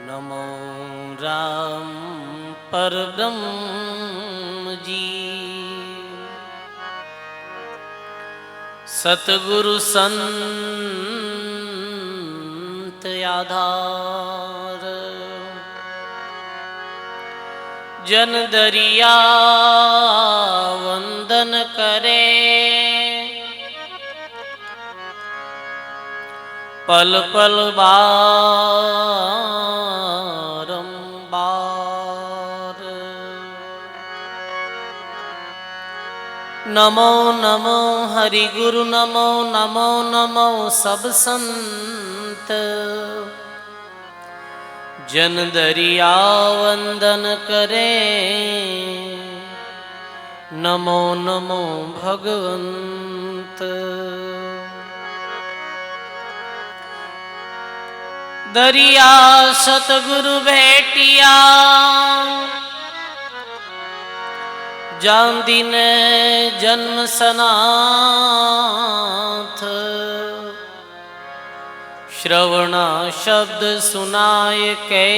नमो राम परब्रह्म जी। सतगुरु संत आधार, जन दरिया वंदन करे। पल पल बारंबार। नमो नमो हरि गुरु, नमो नमो नमो सब संत। जन दरिया वंदन करे। नमो नमो भगवंत। दरिया सतगुरु भेटिया, जान दिन जन्म सनाथ। श्रवणा शब्द सुनाय के,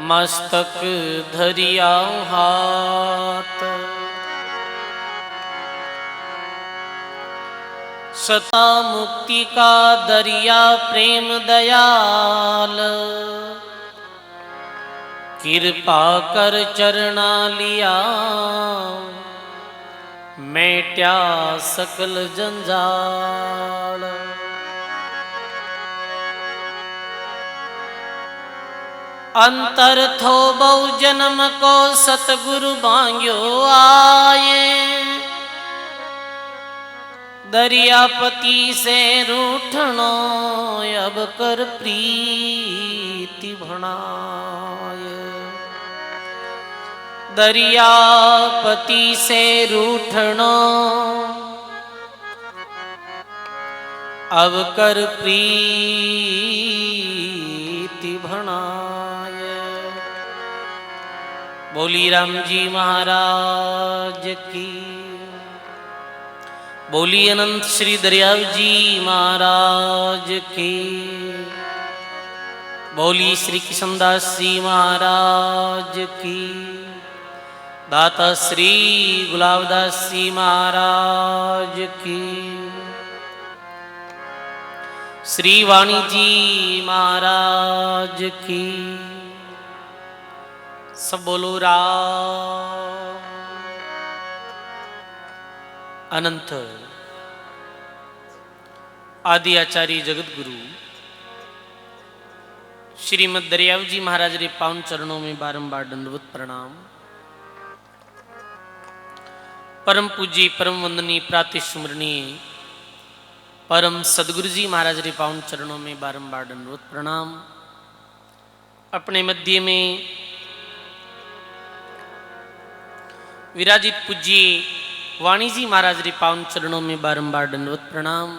मस्तक धरिया हाथ। सता मुक्ति का दरिया प्रेम दयाल, कृपा कर चरणा लिया। मेट्या सकल जंजाल। अंतर थो बहु जन्म को सतगुरु बांग्यो आए। दरियापति से रूठनो अब कर प्रीति भणाय। दरियापति से रूठनो अब कर प्रीति भणाय। बोली राम जी महाराज की, बोली अनंत श्री दरियाव जी महाराज की, बोली श्री किशनदास जी महाराज की, दाता श्री गुलाबदास जी महाराज की, श्री वाणी जी महाराज की। सब बोलो राम। अनंत आदि आचार्य जगत गुरु श्रीमद दरियाव जी महाराज रे पावन चरणों में बारंबार दंडवत प्रणाम। परम पूज्य परम वंदनीय प्रातः स्मरणीय परम सदगुरु जी महाराज रे पावन चरणों में बारंबार दंडवत प्रणाम। अपने मध्य में विराजित पूज्य वाणी जी महाराज रे पावन चरणों में बारंबार दंडवत प्रणाम।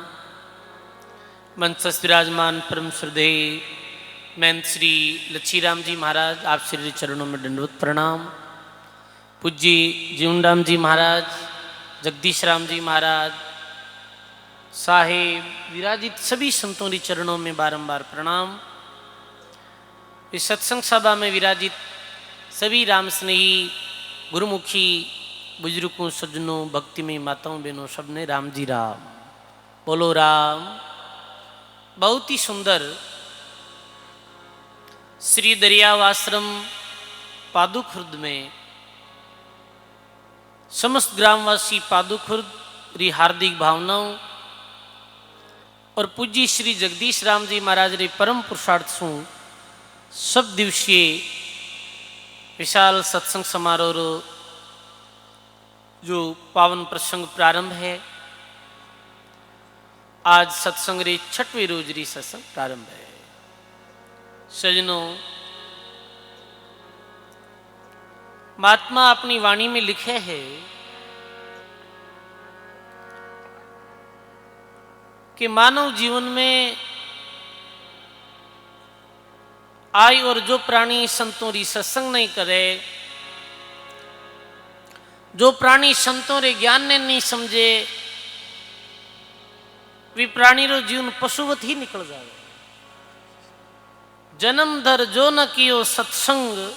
मंच विराजमान परम श्रद्धेय महंत श्री लच्छीराम जी महाराज, आप श्री चरणों में दंडवत प्रणाम। पूज्य जीवनराम जी महाराज, जगदीश राम जी महाराज साहेब, विराजित सभी संतों के चरणों में बारंबार प्रणाम। इस सत्संग सभा में विराजित सभी राम स्नेही गुरुमुखी बुजुर्गों, सज्जनों, भक्ति में माताओं, बहनों, सबने राम जी राम। बोलो राम। बहुत ही सुंदर श्री दरियाव आश्रम पादुखुर्द में समस्त ग्रामवासी पादुखुर्द री हार्दिक भावनाओं और पूज्य श्री जगदीश राम जी महाराज रे परम पुरुषार्थ सु सब दिवसीय विशाल सत्संग समारोह जो पावन प्रसंग प्रारंभ है। आज सत्संग रे 6वें रोज री सत्संग प्रारंभ है। सजनों, महात्मा अपनी वाणी में लिखे हैं कि मानव जीवन में आय और जो प्राणी संतों री सत्संग नहीं करे, जो प्राणी संतों रे ज्ञान ने नहीं समझे, वे प्राणी रो जीवन पशुवत ही निकल जाए। जन्म धर जो न कियो सत्संग,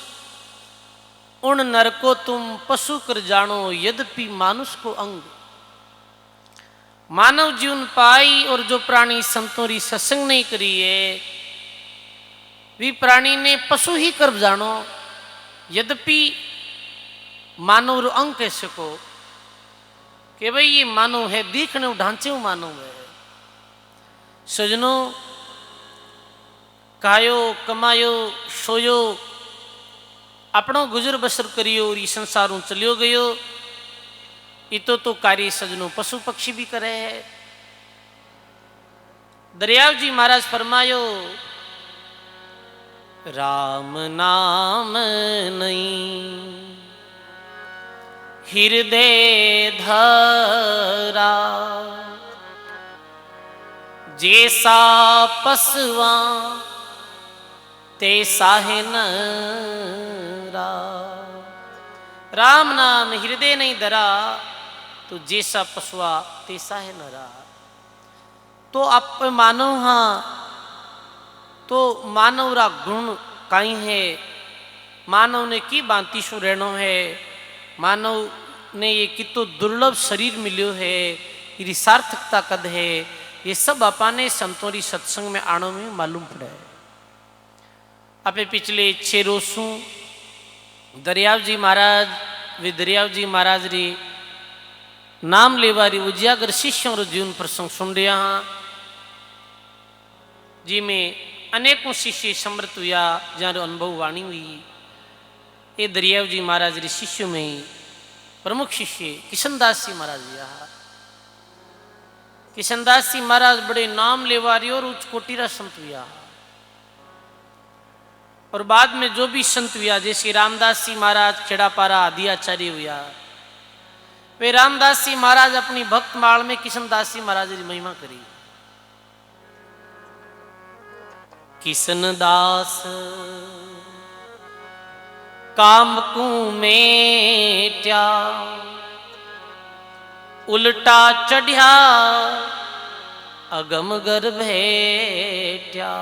उन नर को तुम पशु कर जानो, यद्यपि मानुष को अंग। मानव जीवन पाई और जो प्राणी संतों री सत्संग नहीं करी है, वी प्राणी ने पशु ही कर जानो, यद्यपि मानव रो अंग कह सको कि भाई ये मानव है, दिखने ढांचे मानव है। सजनों, खायो कमायो सोयो, अपनो गुजर बसर करियो और संसारों चलियो गयो, इतो तो कार्य सजनों पशु पक्षी भी करे है। दरियाव जी महाराज फरमायो, राम नाम नहीं हृदय धरा, जैसा पसवा तैसा है नरा। राम नाम हृदय नहीं धरा तो जैसा पशुआ तैसा है नरा। तो आप मानव हाँ, तो मानव रा गुण काई है, मानव ने की बांती शु रहनो है, मानव ने ये कितो दुर्लभ शरीर मिलियो है, ये सार्थकता कद है, ये सब अपाने संतों री सत्संग में आनो में मालूम पड़े। आपे पिछले 6 रोजों दरियाव जी महाराज वे दरियाव जी महाराज री नाम लेवारी उजागर शिष्यों रो जीवन प्रसंग सुन रहा हाँ, जी में अनेकों शिष्य समृत हुआ, जहाँ अनुभव वाणी हुई। ये दरियाव जी महाराज रे शिष्यों में प्रमुख शिष्य किशनदास जी महाराज यहाँ। किशनदास जी महाराज बड़े नाम लेवारी और उच्च कोटिरा संत हुआ, और बाद में जो भी संत हुआ, जैसे रामदास जी महाराज खेड़ापारा आदि आचार्य हुआ, वे रामदास जी महाराज अपनी भक्त माल में किशनदास जी महाराज की महिमा करी। किशनदास काम को मेट्या, उल्टा चढ़िया अगम गर्भेट्या,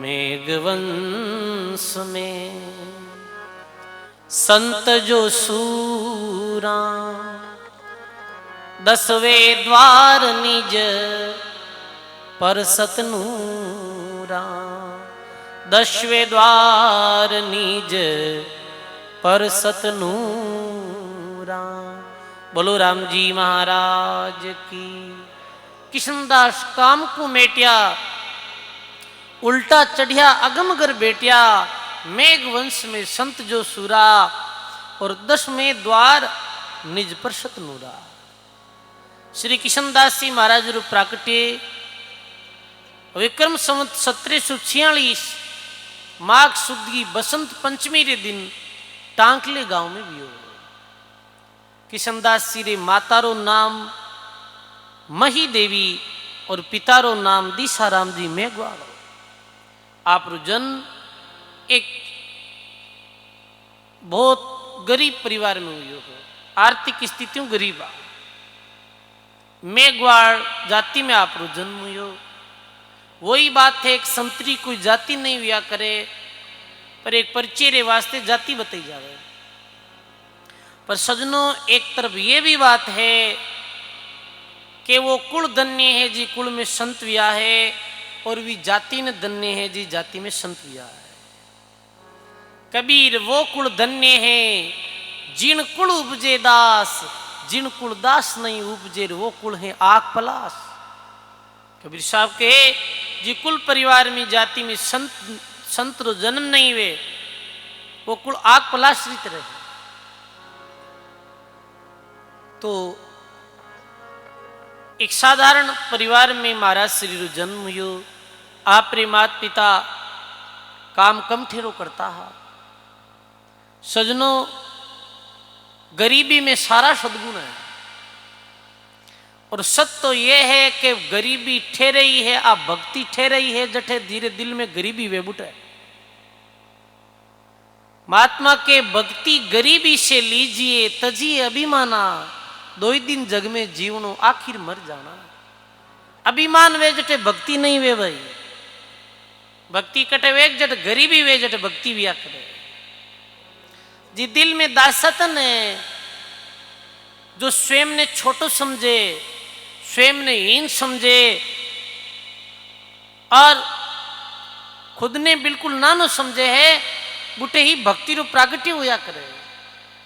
मेघवंश में संत जो सूरा, 10वें द्वार निज पर सतनूरा, 10वें द्वार निज पर सतनूरा। बोलो राम जी महाराज की। किशनदास काम को मेटिया, उल्टा चढ़िया अगमगर बेटिया, मेघ वंश में संत जो सूरा, और 10वें द्वार निज पर सतनूरा। श्री किशनदास जी महाराज रू प्राकट्य विक्रम संवत 1746 माघ सुद की बसंत पंचमी रे दिन टांकले गांव में भी हो। किशनदास जी रे मातारो नाम मही देवी और पितारो नाम दिशाराम जी मेघवाड़। आप जन्म एक बहुत गरीब परिवार में हुई हो, आर्थिक स्थितियों गरीब आ। मेघवाड़ जाति में आप जन्म हुई हो। वही बात है, एक संतरी कोई जाति नहीं हुआ करे, पर एक परिचय रे वास्ते जाति बताई जावे। पर सजनों, एक तरफ ये भी बात है कि वो कुल धन्य है जी कुल में संत हुआ है, और भी जाति ने धन्य है जी जाति में संत हुआ है। कबीर वो कुल धन्य है जिन कुल उपजे दास, जिन कुल दास नहीं उपजे वो कुल है आग पलास। कबीर साहब के जी कुल परिवार में जाति में संत रो जन्म नहीं हुए, वो कुल आग पलाश्रित रहे। तो एक साधारण परिवार में महाराज श्री रो जन्म हुयो। आप रे मात पिता काम कम ठेरो करता है। सजनों, गरीबी में सारा सद्गुण है, और सत्य तो ये है कि गरीबी ठहरे ही है, आप भक्ति ठहरे ही है, जठे धीरे दिल में गरीबी वे बुटे। महात्मा के भक्ति गरीबी से लीजिए तजिए अभिमाना, 2 दिन जग में जीवनो आखिर मर जाना। अभिमान वे जटे भक्ति नहीं वे भाई। भक्ति कटे वे जट गरीबी वे जट भक्ति भी करे जी। दिल में दासतन है जो स्वयं ने छोटो समझे, स्वयं ने हीन समझे और खुद ने बिल्कुल नानो समझे है, बुटे ही भक्ति रो प्रागट्य हुआ करे।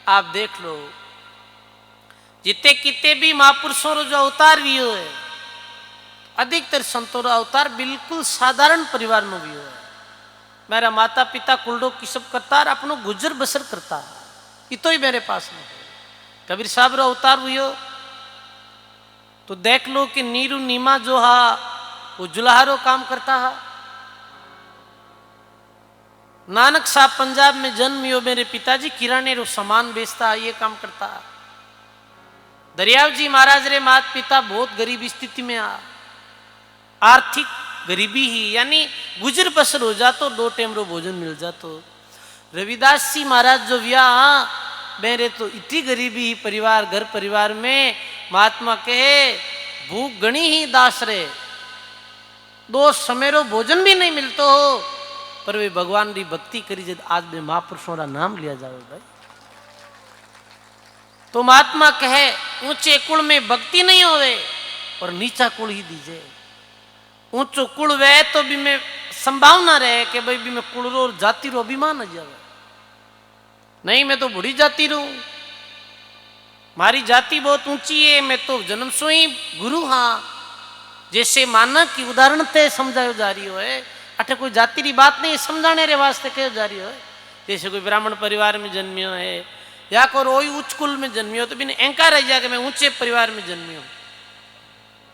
आप देख लो जिते किते भी महापुरुषों रो जो अवतार भी हो है, अधिकतर संतों रो अवतार बिल्कुल साधारण परिवार में भी हो है। मेरा माता पिता कुलडो की सब करता अपनो गुजर बसर करता, ये तो ही मेरे पास में है। कबीर साहब रो अवतार हुई हो तो देख लो कि नीरू नीमा जो हा वो जुलाहारो काम करता है। नानक साहब पंजाब में जन्म यो, मेरे पिताजी किराने रो सामान बेचता, ये काम करता। दरियाव जी महाराज रे माता पिता बहुत गरीब स्थिति में आ, आर्थिक गरीबी ही यानी गुजर बसर हो जातो, 2 टाइम रो भोजन मिल जातो। रविदास जी महाराज जो व्याह मेरे तो इतनी गरीबी ही परिवार, घर परिवार में महात्मा कहे भूख गणी ही दास रे, 2 समय रो भोजन भी नहीं मिलतो हो, पर वे भगवान की भक्ति करी जब आज में महापुरुषों का नाम लिया जावे भाई। तो महात्मा कहे ऊंचे कुल में भक्ति नहीं होवे और नीचा कुल ही दीजे। ऊंचो कुल वे तो भी में संभावना रहे कि भाई भी मैं कुल रो जाति रो अभिमान आ जावे, नहीं मैं तो बुरी जाति रू, मारी जाति बहुत ऊंची है, मैं तो जन्म से ही गुरु हाँ। जैसे मानक की उदाहरण ते समझायो जा रही हो है, अटे कोई जाति की बात नहीं समझाने रे वास्ते कहो जा रही हो है। जैसे कोई ब्राह्मण परिवार में जन्मियो है या कोई उच्च कुल में जन्मियो तो बिना अहंकार रह जाए कि मैं ऊंचे परिवार में जन्मियो।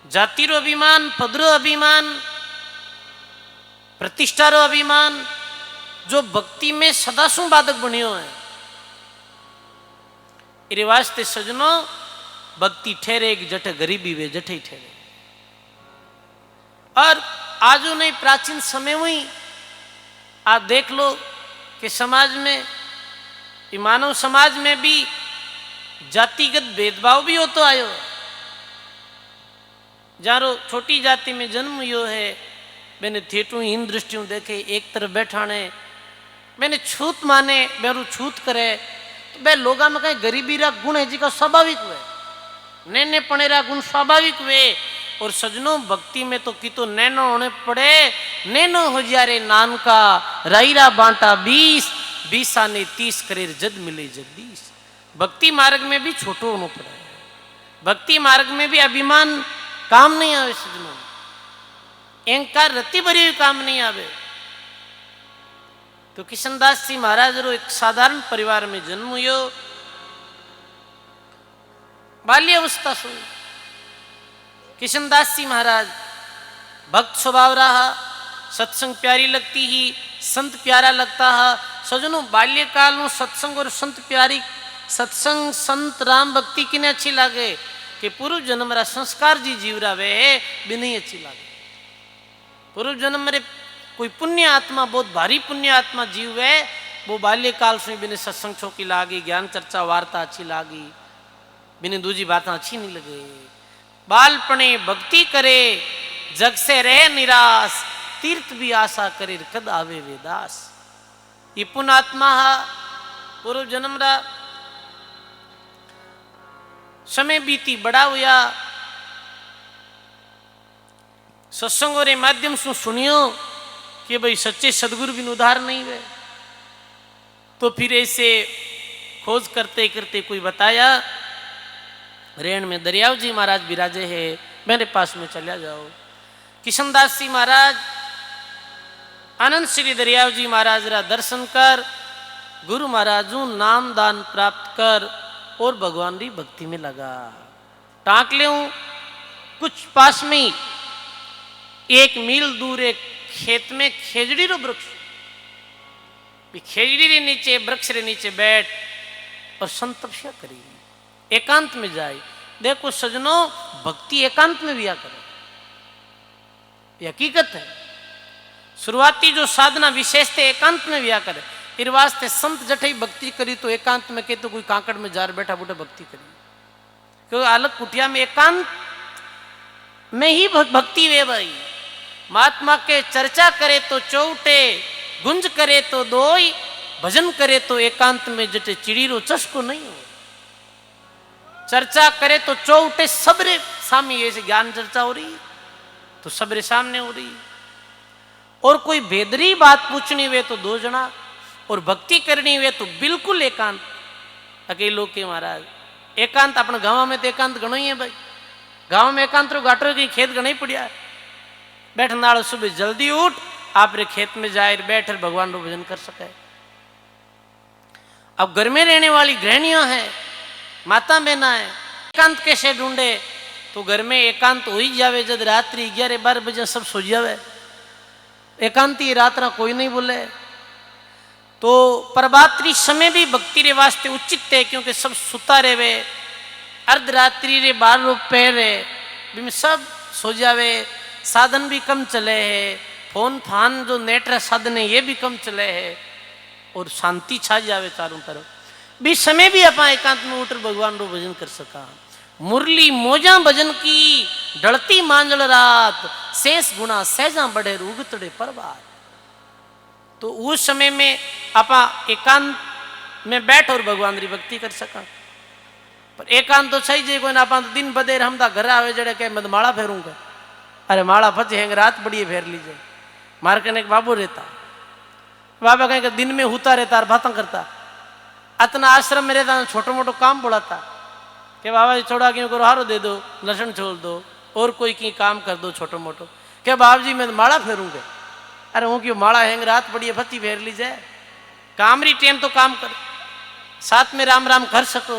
जाति रो अभिमान, पद रो अभिमान, प्रतिष्ठा रो अभिमान जो भक्ति में सदासु बाधक बनियो है। इरे वास्ते सजनो भक्ति ठहरे कि जटे गरीबी वे जटे ही ठहरे। और आजो नहीं प्राचीन समय हुई आप देख लो कि समाज में, मानव समाज में भी जातिगत भेदभाव भी हो तो आयो। जारो छोटी जाति में जन्म हुयो है, मैंने थेटू हीन दृष्टियों देखे, एक तरफ बैठाने मैंने छूत माने, मेरू छूत करे तो बे लोगा में कहीं गरीबी रा गुण है जी का स्वाभाविक हुए, नैने पने रा गुण स्वाभाविक हुए। और सजनों भक्ति में तो की तो नैनो होने पड़े, नैनो हो जारे नान का राईरा बांटा 20, 20 आने 30 करे जद मिले जगदीश। भक्ति मार्ग में भी छोटो होना पड़े, भक्ति मार्ग में भी अभिमान काम नहीं आवे सजनों, अहंकार रति भरी हुई काम नहीं आवे। तो किशनदास जी महाराज रो एक साधारण परिवार में जन्म हुयो, बाल्यावस्था से किशनदास जी महाराज भक्त स्वभाव रहा, सत्संग प्यारी लगती ही, संत प्यारा लगता है। सजनों बाल्यकाल में सत्संग और संत प्यारी, सत्संग संत राम भक्ति किने अच्छी लागे कि पूर्व जन्म रा संस्कार जी जीव रहे भी नहीं अच्छी लागे। पूर्व जन्म मेरे कोई पुण्य आत्मा, बहुत भारी पुण्य आत्मा जीव है, वो बाल्यकाल से बिने सत्संग छोकी लागी, ज्ञान चर्चा वार्ता अच्छी लागी, बिने दूजी बातें अच्छी नहीं लगे। बालपणे भक्ति करे जग से रहे निराश, तीर्थ भी आशा करे कद आवे वेदास। ये पुण्यात्मा पूर्व जन्म रा समय बीती बड़ा हुआ, सत्संगों रे माध्यम से सुनियो कि भाई सच्चे सदगुरु बिन उधार नहीं हुए। तो फिर ऐसे खोज करते करते कोई बताया रेण में दरियाव जी महाराज विराजे है, मेरे पास में चला जाओ। किशनदास जी महाराज आनंद श्री दरियाव जी महाराज रा दर्शन कर, गुरु महाराजू नाम दान प्राप्त कर और भगवान की भक्ति में लगा। टाँक ले कुछ पास में ही 1 मील दूर एक खेत में खेजड़ी रो वृक्ष, खेजड़ी रे नीचे वृक्ष रे नीचे बैठ और संत तपस्या करी, एकांत में जाए। देखो सजनों भक्ति एकांत में भी आ करे, ये हकीकत है। शुरुआती जो साधना विशेष थे एकांत में भी आ करे। फिर वास्ते संत जठई भक्ति करी तो एकांत में के तो कोई कांकड़ में जार बैठा बूढ़ा भक्ति करी, क्योंकि अलग कुटिया में एकांत में ही भक्ति वे भाई। महात्मा के चर्चा करे तो चौटे, गुंज करे तो दोई, भजन करे तो एकांत में जटे चिड़ीरो चस्को नहीं हो। चर्चा करे तो चौटे सबरे सामने, ऐसे ज्ञान चर्चा हो रही तो सबरे सामने हो रही, और कोई भेदरी बात पूछनी हुए तो दो जना, और भक्ति करनी हुए तो बिल्कुल एकांत, अकेलो के महाराज। एकांत अपने गांव में तो एकांत घणो ही है भाई, गांव में एकांत रो गाटो की खेत घणो ही पड़िया है। बैठनाल सुबह जल्दी उठ, आप रे खेत में जाए बैठ भगवान रो भजन कर सके। अब घर में रहने वाली गृहणियां हैं, माता बहना है, एकांत कैसे ढूंढे? तो घर में एकांत हो ही जावे जब रात्रि 11-12 बजे सब सो जावे, एकांती रात रा कोई नहीं बोले। तो प्रभात्री समय भी भक्ति रे वास्ते उचित है, क्योंकि सब सुता रहे, अर्धरात्रि रे 12 पहर सब सो जावे, साधन भी कम चले है, फोन फान जो नेट रा साधन है ये भी कम चले है, और शांति छा जावे चारों तरफ। भी समय भी अपना एकांत में उठ भगवान रो भजन कर सका। मुरली मोजा भजन की ढलती मांजल रात, शेष गुना सहजा बढ़े उगतड़े परवार। तो उस समय में अपा एकांत में बैठ और भगवान री भक्ति कर सका। पर एकांत तो सही जे कोई ना, तो दिन बदेर हम घर आवे जड़े कहे मैं तो माला फेरूंगा, अरे माला फचे हैंगे रात बड़ी फेर लीजिए। मार के एक बाबू रहता, बाबा कहेंगे दिन में होता रहता और बातें करता, अतना आश्रम में रहता, छोटो मोटो काम बोलाता कि बाबा जी छोड़ा क्यों करो, हारो दे दो, लहसुन छोड़ दो, और कोई की काम कर दो छोटो मोटो। क्या बाबा जी मैं तो माला फेरूंगे, अरे वो क्यों माला हैंगे रात बड़ी फची फेर लीजिए, कामरी टेम तो काम कर, साथ में राम राम कर सको।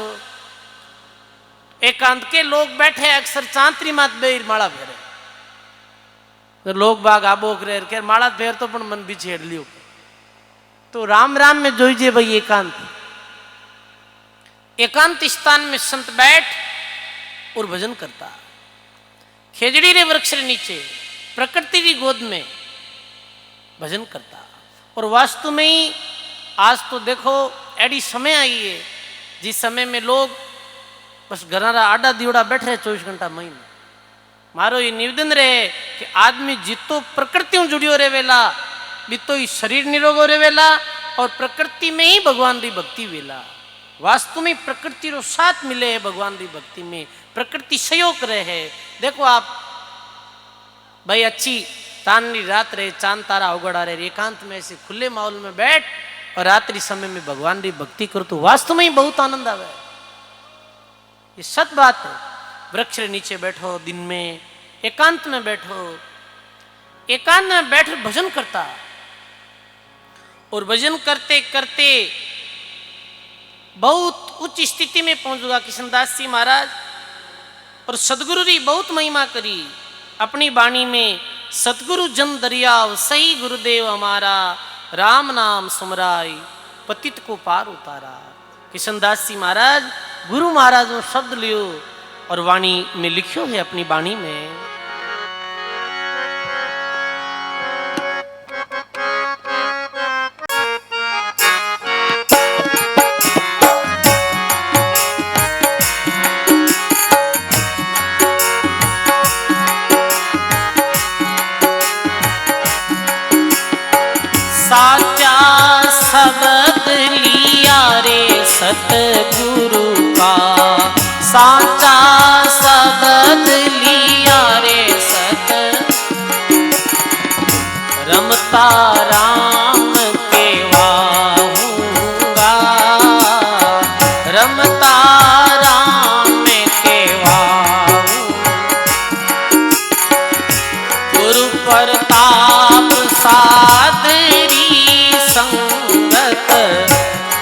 एकांत के लोग बैठे अक्सर चांतरी मात बेर माला फेरे, तो लोग बाग आबो करे माला फेर तो पण मन भी छेड़ लियो। तो राम राम में जोईजे भाई एकांत, एकांत स्थान में संत बैठ और भजन करता, खेजड़ी रे वृक्ष रे नीचे प्रकृति की गोद में भजन करता। और वास्तु में ही आज तो देखो एडी समय आई है जिस समय में लोग बस घरा आडा दियोड़ा बैठ रहे 24 घंटा महीने। मारो ये निवेदन रहे कि आदमी जितो प्रकृति जुड़ियो रे वेला, बितो ही शरीर निरोगो रे वेला, और प्रकृति में ही भगवान री भक्ति वेला। वास्तव में प्रकृति रो साथ मिले है भगवान री भक्ति में, प्रकृति सहयोग रहे है। देखो आप भाई अच्छी ताननी रात रहे, चांद तारा उगड़ा रहे, एकांत में ऐसे खुले माहौल में बैठ और रात्रि समय में भगवान री भक्ति करो तो वास्तव में ही बहुत आनंद आवे। ये सत बात है। वृक्ष के नीचे बैठो, दिन में एकांत में बैठो, एकांत में बैठ भजन करता, और भजन करते करते बहुत उच्च स्थिति में पहुंचूंगा कृष्णदास जी महाराज। और सदगुरु जी बहुत महिमा करी अपनी वाणी में, सतगुरु जन दरियाव सही गुरुदेव हमारा, राम नाम सुमराई पतित को पार उतारा। कृष्णदास जी महाराज गुरु महाराज ने शब्द लियो और वाणी में लिखियो है अपनी वाणी में। साचा शब्द लिया रे सतगुरु का, साचा शब्द लिया रे सत, रमता राम के वाहूंगा, रमता राम के वाहूं, गुरु प्रताप सादरी संगत,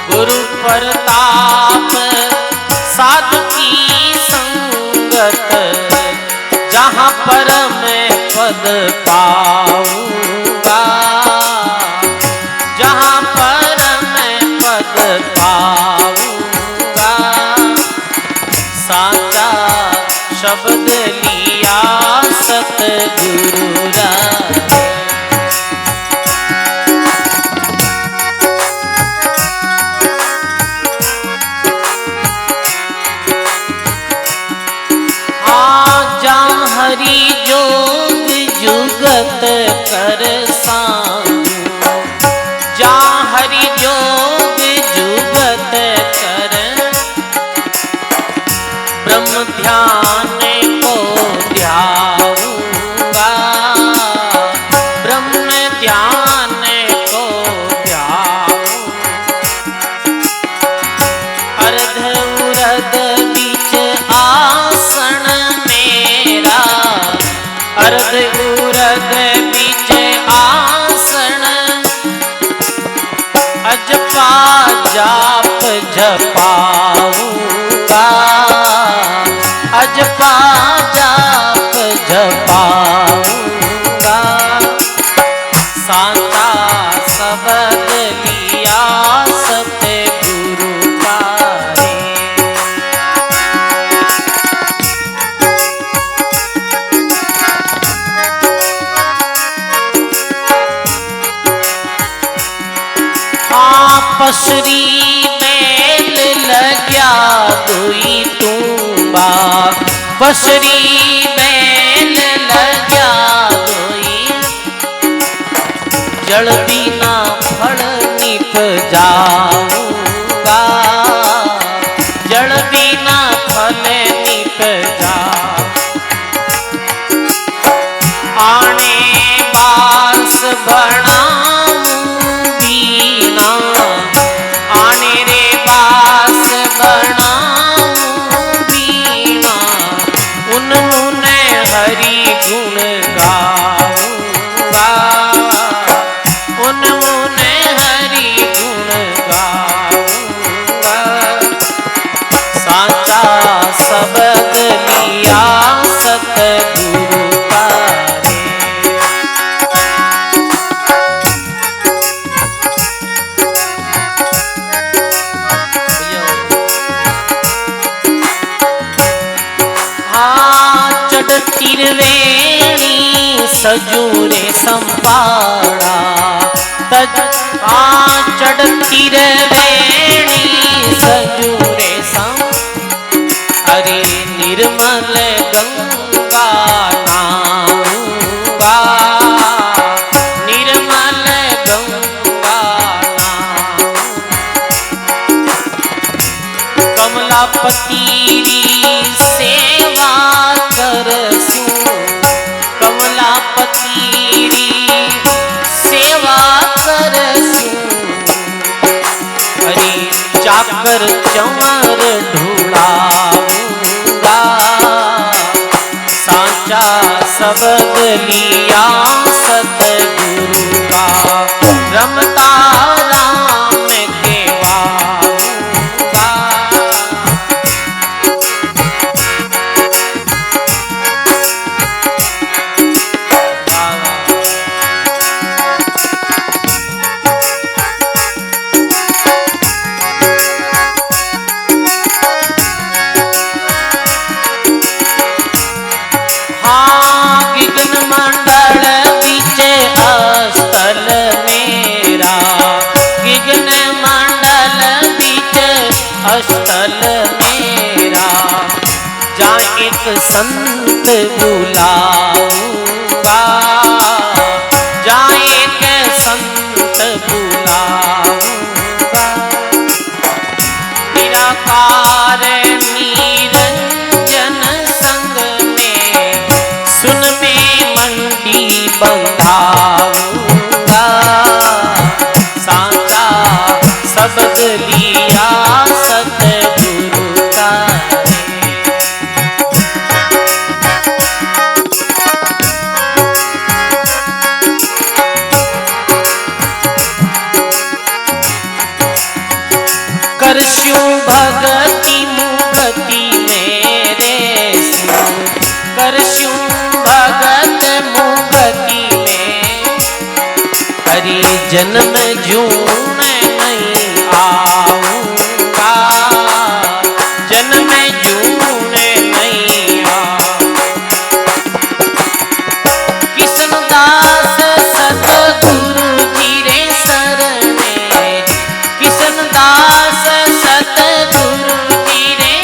गुरु प्रताप साधु की संगत, जहाँ पर मैं पद पाऊंगा, जहाँ पर मैं पद पाऊंगा, साचा शब्द लिया सतगुरु रा। हरि जोग जुग कर सांझू जा हरि जोग जुगत कर ब्रह्म ध्यान को ध्याऊंगा ब्रह्म ध्यान को ध्याऊं अर्ध उरद बीच आसन मेरा अर्ध उरद बीच आसन अजपा जाप जपाऊंगा अजपा जाप जपाऊंगा साचा शब्द लिया सतगुरु का रे। हाँ पसरी मेल लग्या दुई तुम्बा पसरी मेल लग्या दुई जल बिना फल निप जाऊंगा जल बिना फल निप जाऊं आने बास बनाऊंगी ना आने रे बास बनाऊंगी ना उन मुने हरि गुण गाऊंगा उन मुने हरि गुण गाऊंगा साचा शब्द लिया सतगुरु का रे। हाँ चढ़तीरवेणी सजूरे संपाड़ा तज हाँ चढ़तीरवेणी सजूरे सं हरे निर्मल गंगा नाऊंगा निर्मल गंगा नाऊं कमलापति सेवा करसू कमलापति सेवा करसू हरि चाकर चमर ढूंढाऊंगा साचा शब्द लिया सतगुरु का रमता राम के वाऊंगा मंडल बीच अस्थल मेरा गिगन मंडल बीच अस्थल मेरा जा एक संत बुलाऊंगा जा एक संत बुलाऊंगा निराकार निरंजन संग में सुन में मंडी बंधाऊंगा साचा शब्द लिया सतगुरु का रे। करस्यु भगति मुगति मेरे सु करस्यु भगत मुगति में हरि जन्म जून नहीं आऊंगा जन्म जून नहीं किशन दास सतगुरु जी रे सरने किशन दास सतगुरु जी रे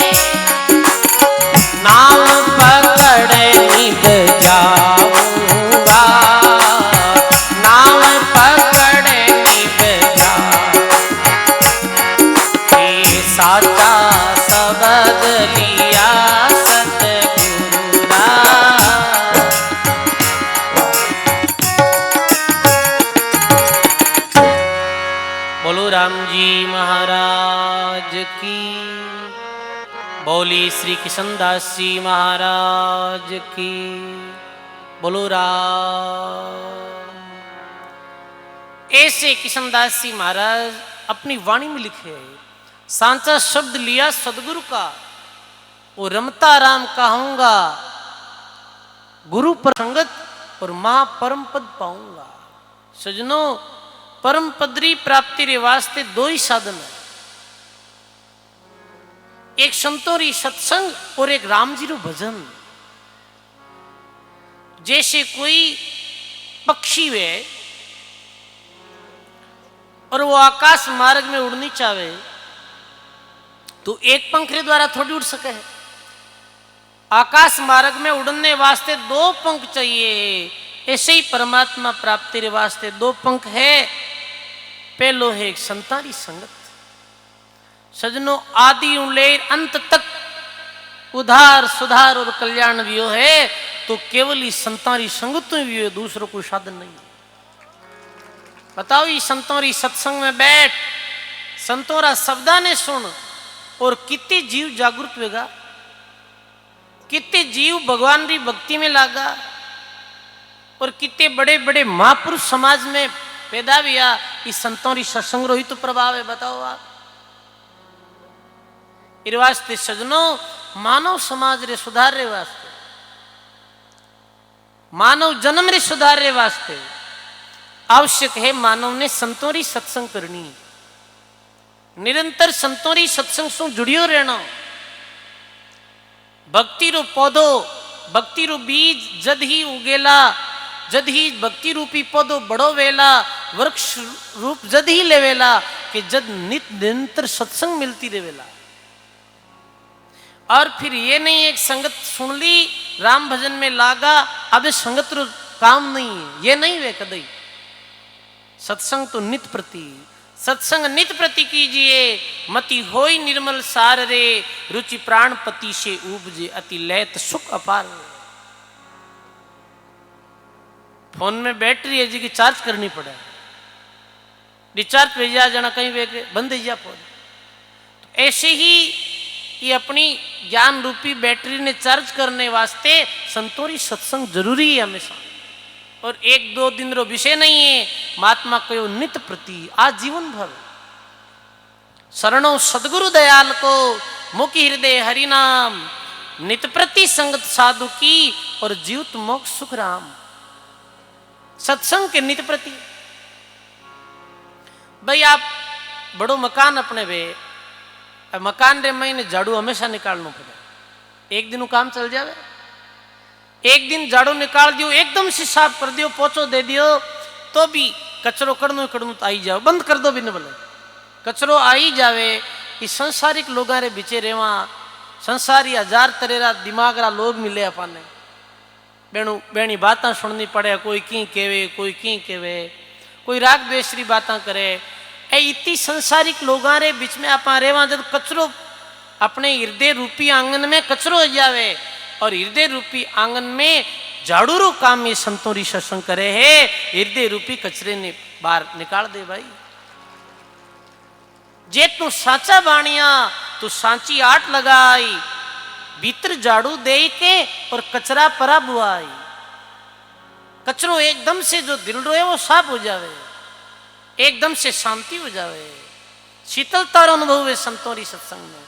नाम पकड़ निभ जाऊंगा राम जी महाराज की। बोली श्री कृष्णदास जी महाराज की। बोलो राम। ऐसे कृष्णदास जी महाराज अपनी वाणी में लिखे, सांचा शब्द लिया सदगुरु का, वो रमता राम कहूंगा, गुरु पर संगत और महा परम पद पाऊंगा। सजनों, परम पदरी प्राप्ति रे वास्ते दो ही साधन है, एक संतोरी सत्संग और एक राम जी रो भजन। जैसे कोई पक्षी वे और वो आकाश मार्ग में उड़नी चाहे तो एक पंख रे द्वारा थोड़ी उड़ सके है। आकाश मार्ग में उड़ने वास्ते दो पंख चाहिए। ऐसे ही परमात्मा प्राप्ति रे वास्ते दो पंख है। पहलो है एक संतारी संगत। सजनों, आदि उले अंत तक उधार सुधार और कल्याण भी है तो केवल ही संतारी संगत में भी है, दूसरों कोई साधन नहीं। बताओ, ये संतोरी सत्संग में बैठ, संतोरा शब्दा ने सुन और कितने जीव जागृत होगा, कितने जीव भगवान की भक्ति में लागा और कितने बड़े बड़े महापुरुष समाज में पैदा हुआ। इस संतों री सत्संग रो ही तो प्रभाव है। बताओ आप, इस वास्ते सजनों, मानव समाज रे सुधार रे वास्ते, मानव जन्म रे सुधार रे वास्ते आवश्यक है मानव ने संतों री सत्संग करनी, निरंतर संतों री सत्संग से जुड़ियो रहना। भक्ति रो पौधो, भक्ति रो बीज जद ही उगेला, जद ही भक्ति रूपी पौधो बड़ो वेला, वृक्ष रूप जद ही लेवेला कि जद नित निरंतर सत्संग मिलती रहेला। और फिर ये नहीं एक संगत सुन ली, राम भजन में लागा, अब संगत रो काम नहीं है, ये नहीं वे कदई। सत्संग तो नित प्रति, सत्संग नित प्रति कीजिए। मति होई निर्मल सार रे, रुचि प्राण पति से उपजे, अति लैत सुख अपार। फोन में बैटरी है जी की चार्ज करनी पड़े, रिचार्ज भेजा जाना कहीं वे बंद जा फोन। तो ऐसे ही ये अपनी ज्ञान रूपी बैटरी ने चार्ज करने वास्ते संतोरी सत्संग जरूरी है हमेशा। और एक दो दिन रो विषय नहीं है, महात्मा को नित प्रति आजीवन भर शरणों सदगुरु दयाल को, मुखी हृदय हरि नाम, नित प्रति संगत साधु की और जीवित मोक्ष सुख राम। सत्संग के नित प्रति। भाई आप बड़ो मकान अपने वे, मकान रे महीने झाड़ू हमेशा निकालना पड़े। एक दिन काम चल जावे, एक दिन झाड़ू निकाल दियो, एकदम से साफ कर दियो, पोछो दे दियो, तो भी कचरो करनो तो आई जाओ, बंद कर दो भी न बोले, कचरो आई जावे। इस संसारिक लोग रे बिचे रेवा, संसारी हजार तरह दिमाग रा लोग मिले अपने, बेणु बेणी बातें सुननी पड़े, कोई की केवे, कोई की केवे, कोई राग द्वेषरी बातें करे। ए इतनी संसारिक लोग रे बीच में आप रेवा, जब कचरो अपने हृदय रूपी आंगन में कचरो हो जावे, और हृदय रूपी आंगन में झाड़ू रो काम ये संतोरी सत्संग करे है, हृदय रूपी कचरे ने बाहर निकाल दे। भाई जे तू साचा बाणिया, तू सांची आट लगाई, भीतर झाड़ू दे के और कचरा परा बुआई, कचरो एकदम से जो दिल रो है वो साफ हो जावे, एकदम से शांति हो जावे, शीतलता अनुभव है संतोरी सत्संग में।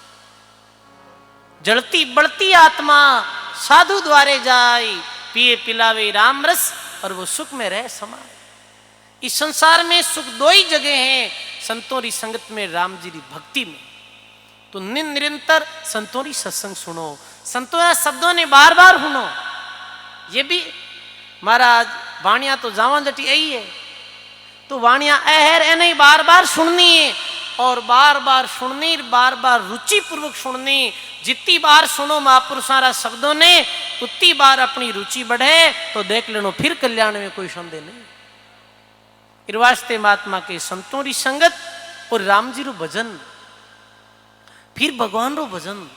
जड़ती बढ़ती आत्मा साधु द्वारे जाए, पिए पिलावे राम रस और वो सुख में रह समाए। इस संसार में सुख दो ही जगह हैं, संतोरी संगत में, राम जी की भक्ति में। तो निरंतर संतोरी सत्संग सुनो, संतोरा शब्दों ने बार बार सुनो। ये भी महाराज वाणिया तो जावा जटी यही है, तो वाणिया अहर ए नहीं बार बार सुननी है, और बार बार सुननी, बार बार रुचि पूर्वक सुननी। जितनी बार सुनो महापुरुषारा शब्दों ने, उतनी बार अपनी रुचि बढ़े तो देख लेनो फिर कल्याण में कोई संदेह नहीं। इस वास्ते महात्मा के संतों री संगत और राम जी रो भजन, फिर भगवान रो भजन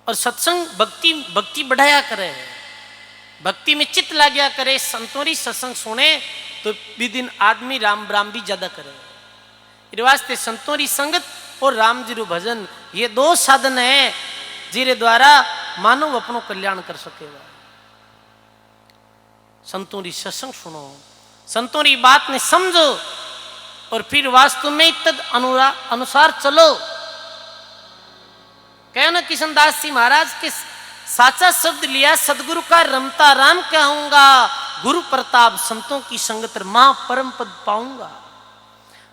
और सत्संग, भक्ति भक्ति बढ़ाया करे, भक्ति में चित्त लाग्या करे। संतों री सत्संग सुने तो भी दिन आदमी राम राम भी ज्यादा करे। इस वास्ते संतों री संगत और राम जी रू भजन ये दो साधन है जिरे द्वारा मानव अपनो कल्याण कर सकेगा। संतों री सत्संग सुनो, संतों री बात ने समझो और फिर वास्तव में तद अनुसार चलो। कहना किशनदास जी महाराज के साचा शब्द लिया, सदगुरु का रमता राम कहूंगा, गुरु प्रताप संतों की संगत महा परम पद पाऊंगा।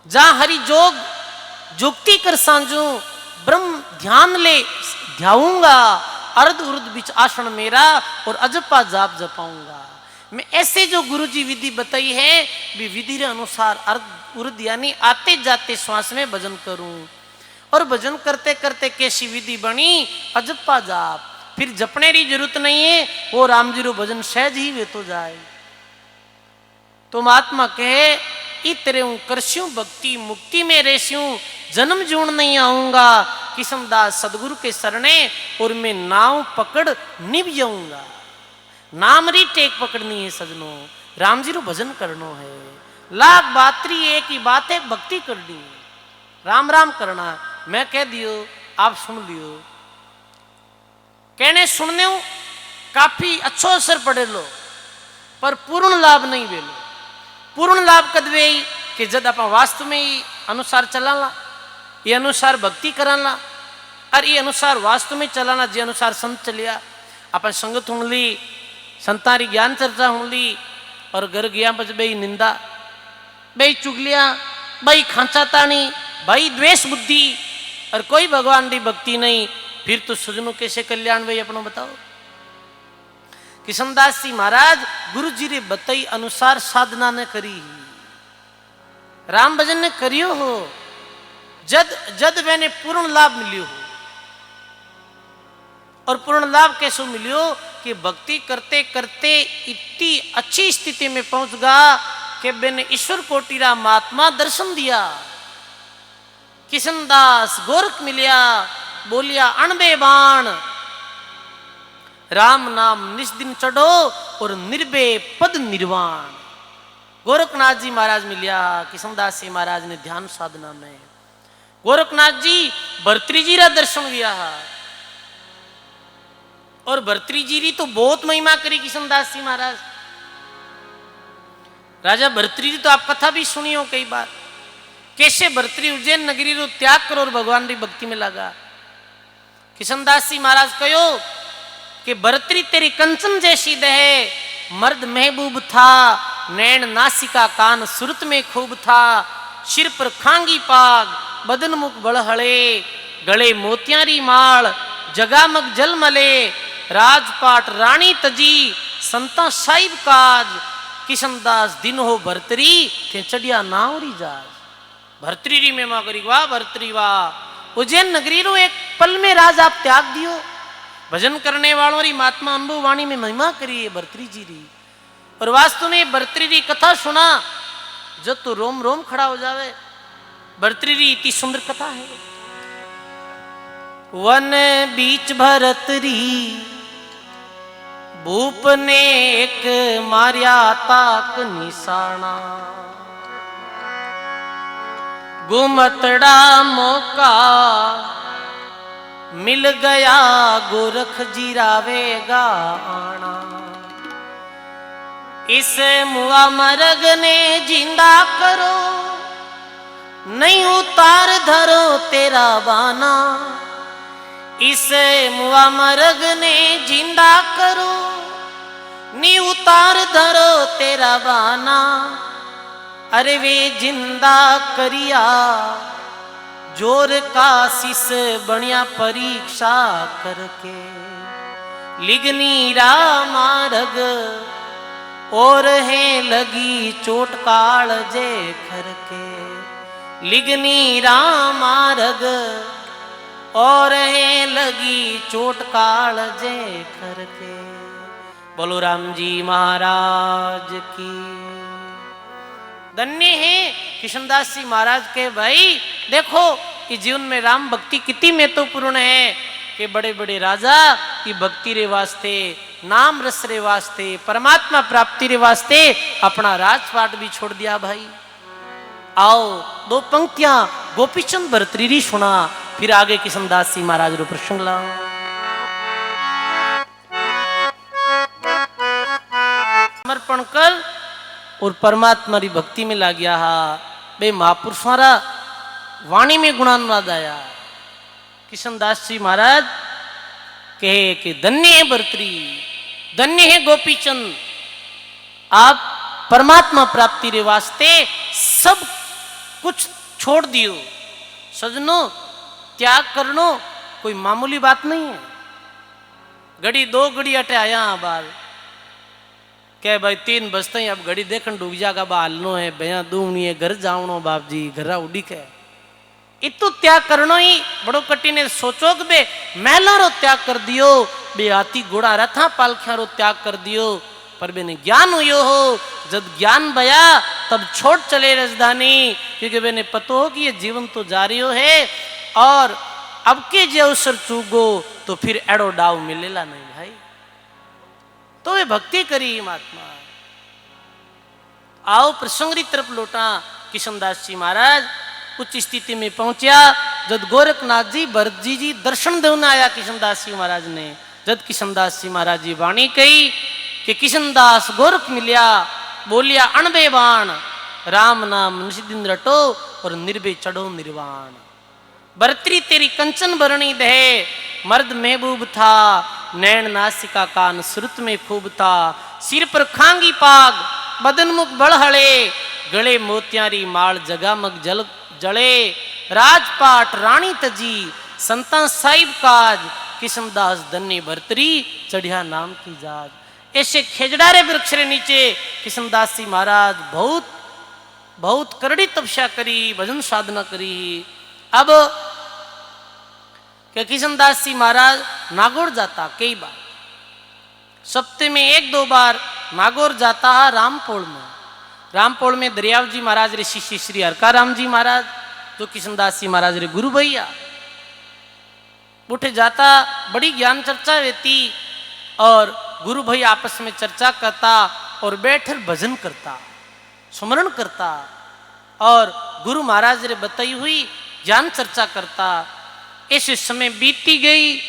जहां हरि जोग जुक्ति कर सांझू, ब्रह्म ध्यान ले ध्याऊंगा, अर्ध उर्ध बिच आसन मेरा और अजपा जाप जपाऊंगा। मैं ऐसे जो गुरु जी विधि बताई है भी विधि के अनुसार अर्ध उर्ध यानी आते जाते श्वास में भजन करूं, और भजन करते करते कैसी विधि बनी, अजपा जाप, फिर जपने की जरूरत नहीं है, वो राम जी रो भजन सहज ही वे तो जाए। तो महात्मा कहे इतरे करस्यूं भक्ति मुक्ति में रेस्यूं, जन्म जूण नहीं आऊंगा, किशनदास सदगुरु के शरणे और मैं नाव पकड़ निभ जाऊंगा। नाम री टेक पकड़नी है सजनों, राम जी रो भजन करनो है। लाख बातरी एक ही बात है, भक्ति करनी है, राम राम करना। मैं कह दियो आप सुन लियो, कहने सुनने काफी अच्छो असर पड़े लो, पर पूर्ण लाभ नहीं वे लो। पूर्ण लाभ कद वे कि जब आप वास्तव में ही अनुसार चलाना, ये अनुसार भक्ति कराना, और ये अनुसार वास्तव में चलाना जे अनुसार संत चलिया। अपन संगत हुन ली, संतारी ज्ञान चर्चा हुन ली, और घर गया बच बई निंदा, बई चुगलिया, बई खांचातानी, भाई द्वेष बुद्धि, और कोई भगवान की भक्ति नहीं। फिर तो सजनों कैसे कल्याण भाई अपनो बताओ। किशनदास जी महाराज गुरु जी रे बताई अनुसार साधना ने करी, राम भजन ने करियो हो, जद जद मैंने पूर्ण लाभ मिलियो हो। और पूर्ण लाभ कैसे मिलियो कि भक्ति करते करते इतनी अच्छी स्थिति में पहुंच गया कि मैंने ईश्वर कोटिरा महात्मा दर्शन दिया। किशनदास गोरख मिलिया, बोलिया अणबे बाण, राम नाम निस्दिन चढ़ो और निर्भे पद निर्वाण। गोरखनाथ जी महाराज मिलिया किशनदास जी महाराज ने ध्यान साधना में। गोरखनाथ जी भर्तृ जी रा दर्शन किया, और भर्तृ जी री तो बहुत महिमा करी किशनदास जी महाराज। राजा भर्तृ जी तो आप कथा भी सुनी हो कई बार, कैसे भर्तृ उज्जैन नगरी रो त्याग करो और भगवान की भक्ति में लगा। किशनदास जी महाराज कहो कि भर्तृ तेरी कंचन जैसी दह, मर्द महबूब था, नैन नासिका कान सुरत में खूब था, सिर पर खांगी पाग, बदन मुख बड़हड़े, गले मोतियारी माल, जगामग जलमले, राजपाट रानी तजी, संता साहिब काज, किशनदास दिन हो भर्तरी थे चढ़िया नावरी जाज। भर्तरी में मां करी वाह भर्तरी वाह। उज्जैन नगरी रो एक पल में राज आप त्याग दियो। भजन करने वालों री महात्मा अम्बु वाणी में महिमा करी है भर्तरी जी री। और वास्तव में भर्तरी री कथा सुना जब तो रोम रोम खड़ा हो जावे। भर्तरी री इतनी सुंदर कथा है। वन बीच भरतरी भूप ने एक मारिया ताक निशाना, गुमतड़ा मौका मिल गया गोरख जीरावेगा आना। इस मुआ मरग ने जिंदा करो, नहीं उतार धरो तेरा बाना। इस मुआ मरग ने जिंदा करो, नहीं उतार धरो तेरा बाना। अरे वे जिंदा करिया जोर का शीश बनिया परीक्षा करके, लिगनी रामारग और है लगी चोट काल जे खरके। लिगनी रामारग और है लगी चोट काल जे खरके। बोलो राम जी महाराज की। धन्य है किशनदास जी महाराज के भाई। देखो कि जीवन में राम भक्ति कितनी महत्वपूर्ण है कि बड़े बड़े राजा की भक्ति रे वास्ते, नाम रस रे वास्ते, परमात्मा प्राप्ति रे वास्ते अपना राजपाट भी छोड़ दिया भाई। आओ दो पंक्तियां गोपीचंद भरतरी सुना, फिर आगे किशनदास जी महाराज रो प्रसंग लाओ। समर्पण कर और परमात्मा री भक्ति में ला गया हा। बे महापुरुषारा वाणी में गुणानुवाद आया। किशनदास जी महाराज कहे कि धन्य है भरतरी, धन्य है गोपीचंद, आप परमात्मा प्राप्ति रे वास्ते सब कुछ छोड़ दियो। सजनो, त्याग करनो कोई मामूली बात नहीं है। घड़ी दो घड़ी अटे आया बार कह भाई 3 बजते ही अब घड़ी देखन डूब जागा बा हलनो है भैया दूनी है घर जावनो बाप जी घरा उड़ी के इतो त्याग करनो ही बड़ो कठिन है। सोचो कि बे मैला रो त्याग कर दियो, बे हाथी घोड़ा रथा पालखिया रो त्याग कर दियो, पर बेने ज्ञान हुयो हो। जब ज्ञान भया तब छोड़ चले राजधानी, क्योंकि बेने पतो हो कि ये जीवन तो जारियो है और अब के जे अवसर चूगो तो फिर एड़ो डाव मिलेला नहीं भाई। तो वे भक्ति करी महात्मा। आओ प्रसंगरी तरफ लौटा। किशनदास जी महाराज उच्च स्थिति में पहुंचा। जब गोरखनाथ जी भरत जी दर्शन देने आया किशनदास जी महाराज ने, जब किशनदास जी महाराज जी वाणी कही कि किशनदास गोरख मिलिया, बोलिया अणबे बाण, राम नाम निषिदिन रटो और निर्भय चढ़ो निर्वाण। भरतरी तेरी कंचन भरणी दहे, मर्द महबूब था, नैन नासिका कान श्रुत में खूब था, सिर पर खांगी पाग, बदन मुख बड़हड़े, गले मोतियारी माल जगामग जल जड़े, राजपाट रानी तजी, संता साहिब काज, किशनदास धन्य भरतरी चढ़िया नाम की जाज। ऐसे खेजड़ारे वृक्ष रे नीचे किशनदास जी महाराज बहुत करड़ी तपस्या करी, भजन साधना करी। अब कि किशनदास जी महाराज नागौर जाता कई बार, सप्ते में 1-2 बार नागौर जाता है रामपोल में। रामपोल में दरियाव जी महाराज रे शिष्य श्री हरकाराम जी महाराज जो किशनदास जी महाराज रे गुरु भैया उठे जाता, बड़ी ज्ञान चर्चा रहती और गुरु भाई आपस में चर्चा करता और बैठकर भजन करता, स्मरण करता और गुरु महाराज रे बताई हुई ज्ञान चर्चा करता। ऐसे समय बीती गई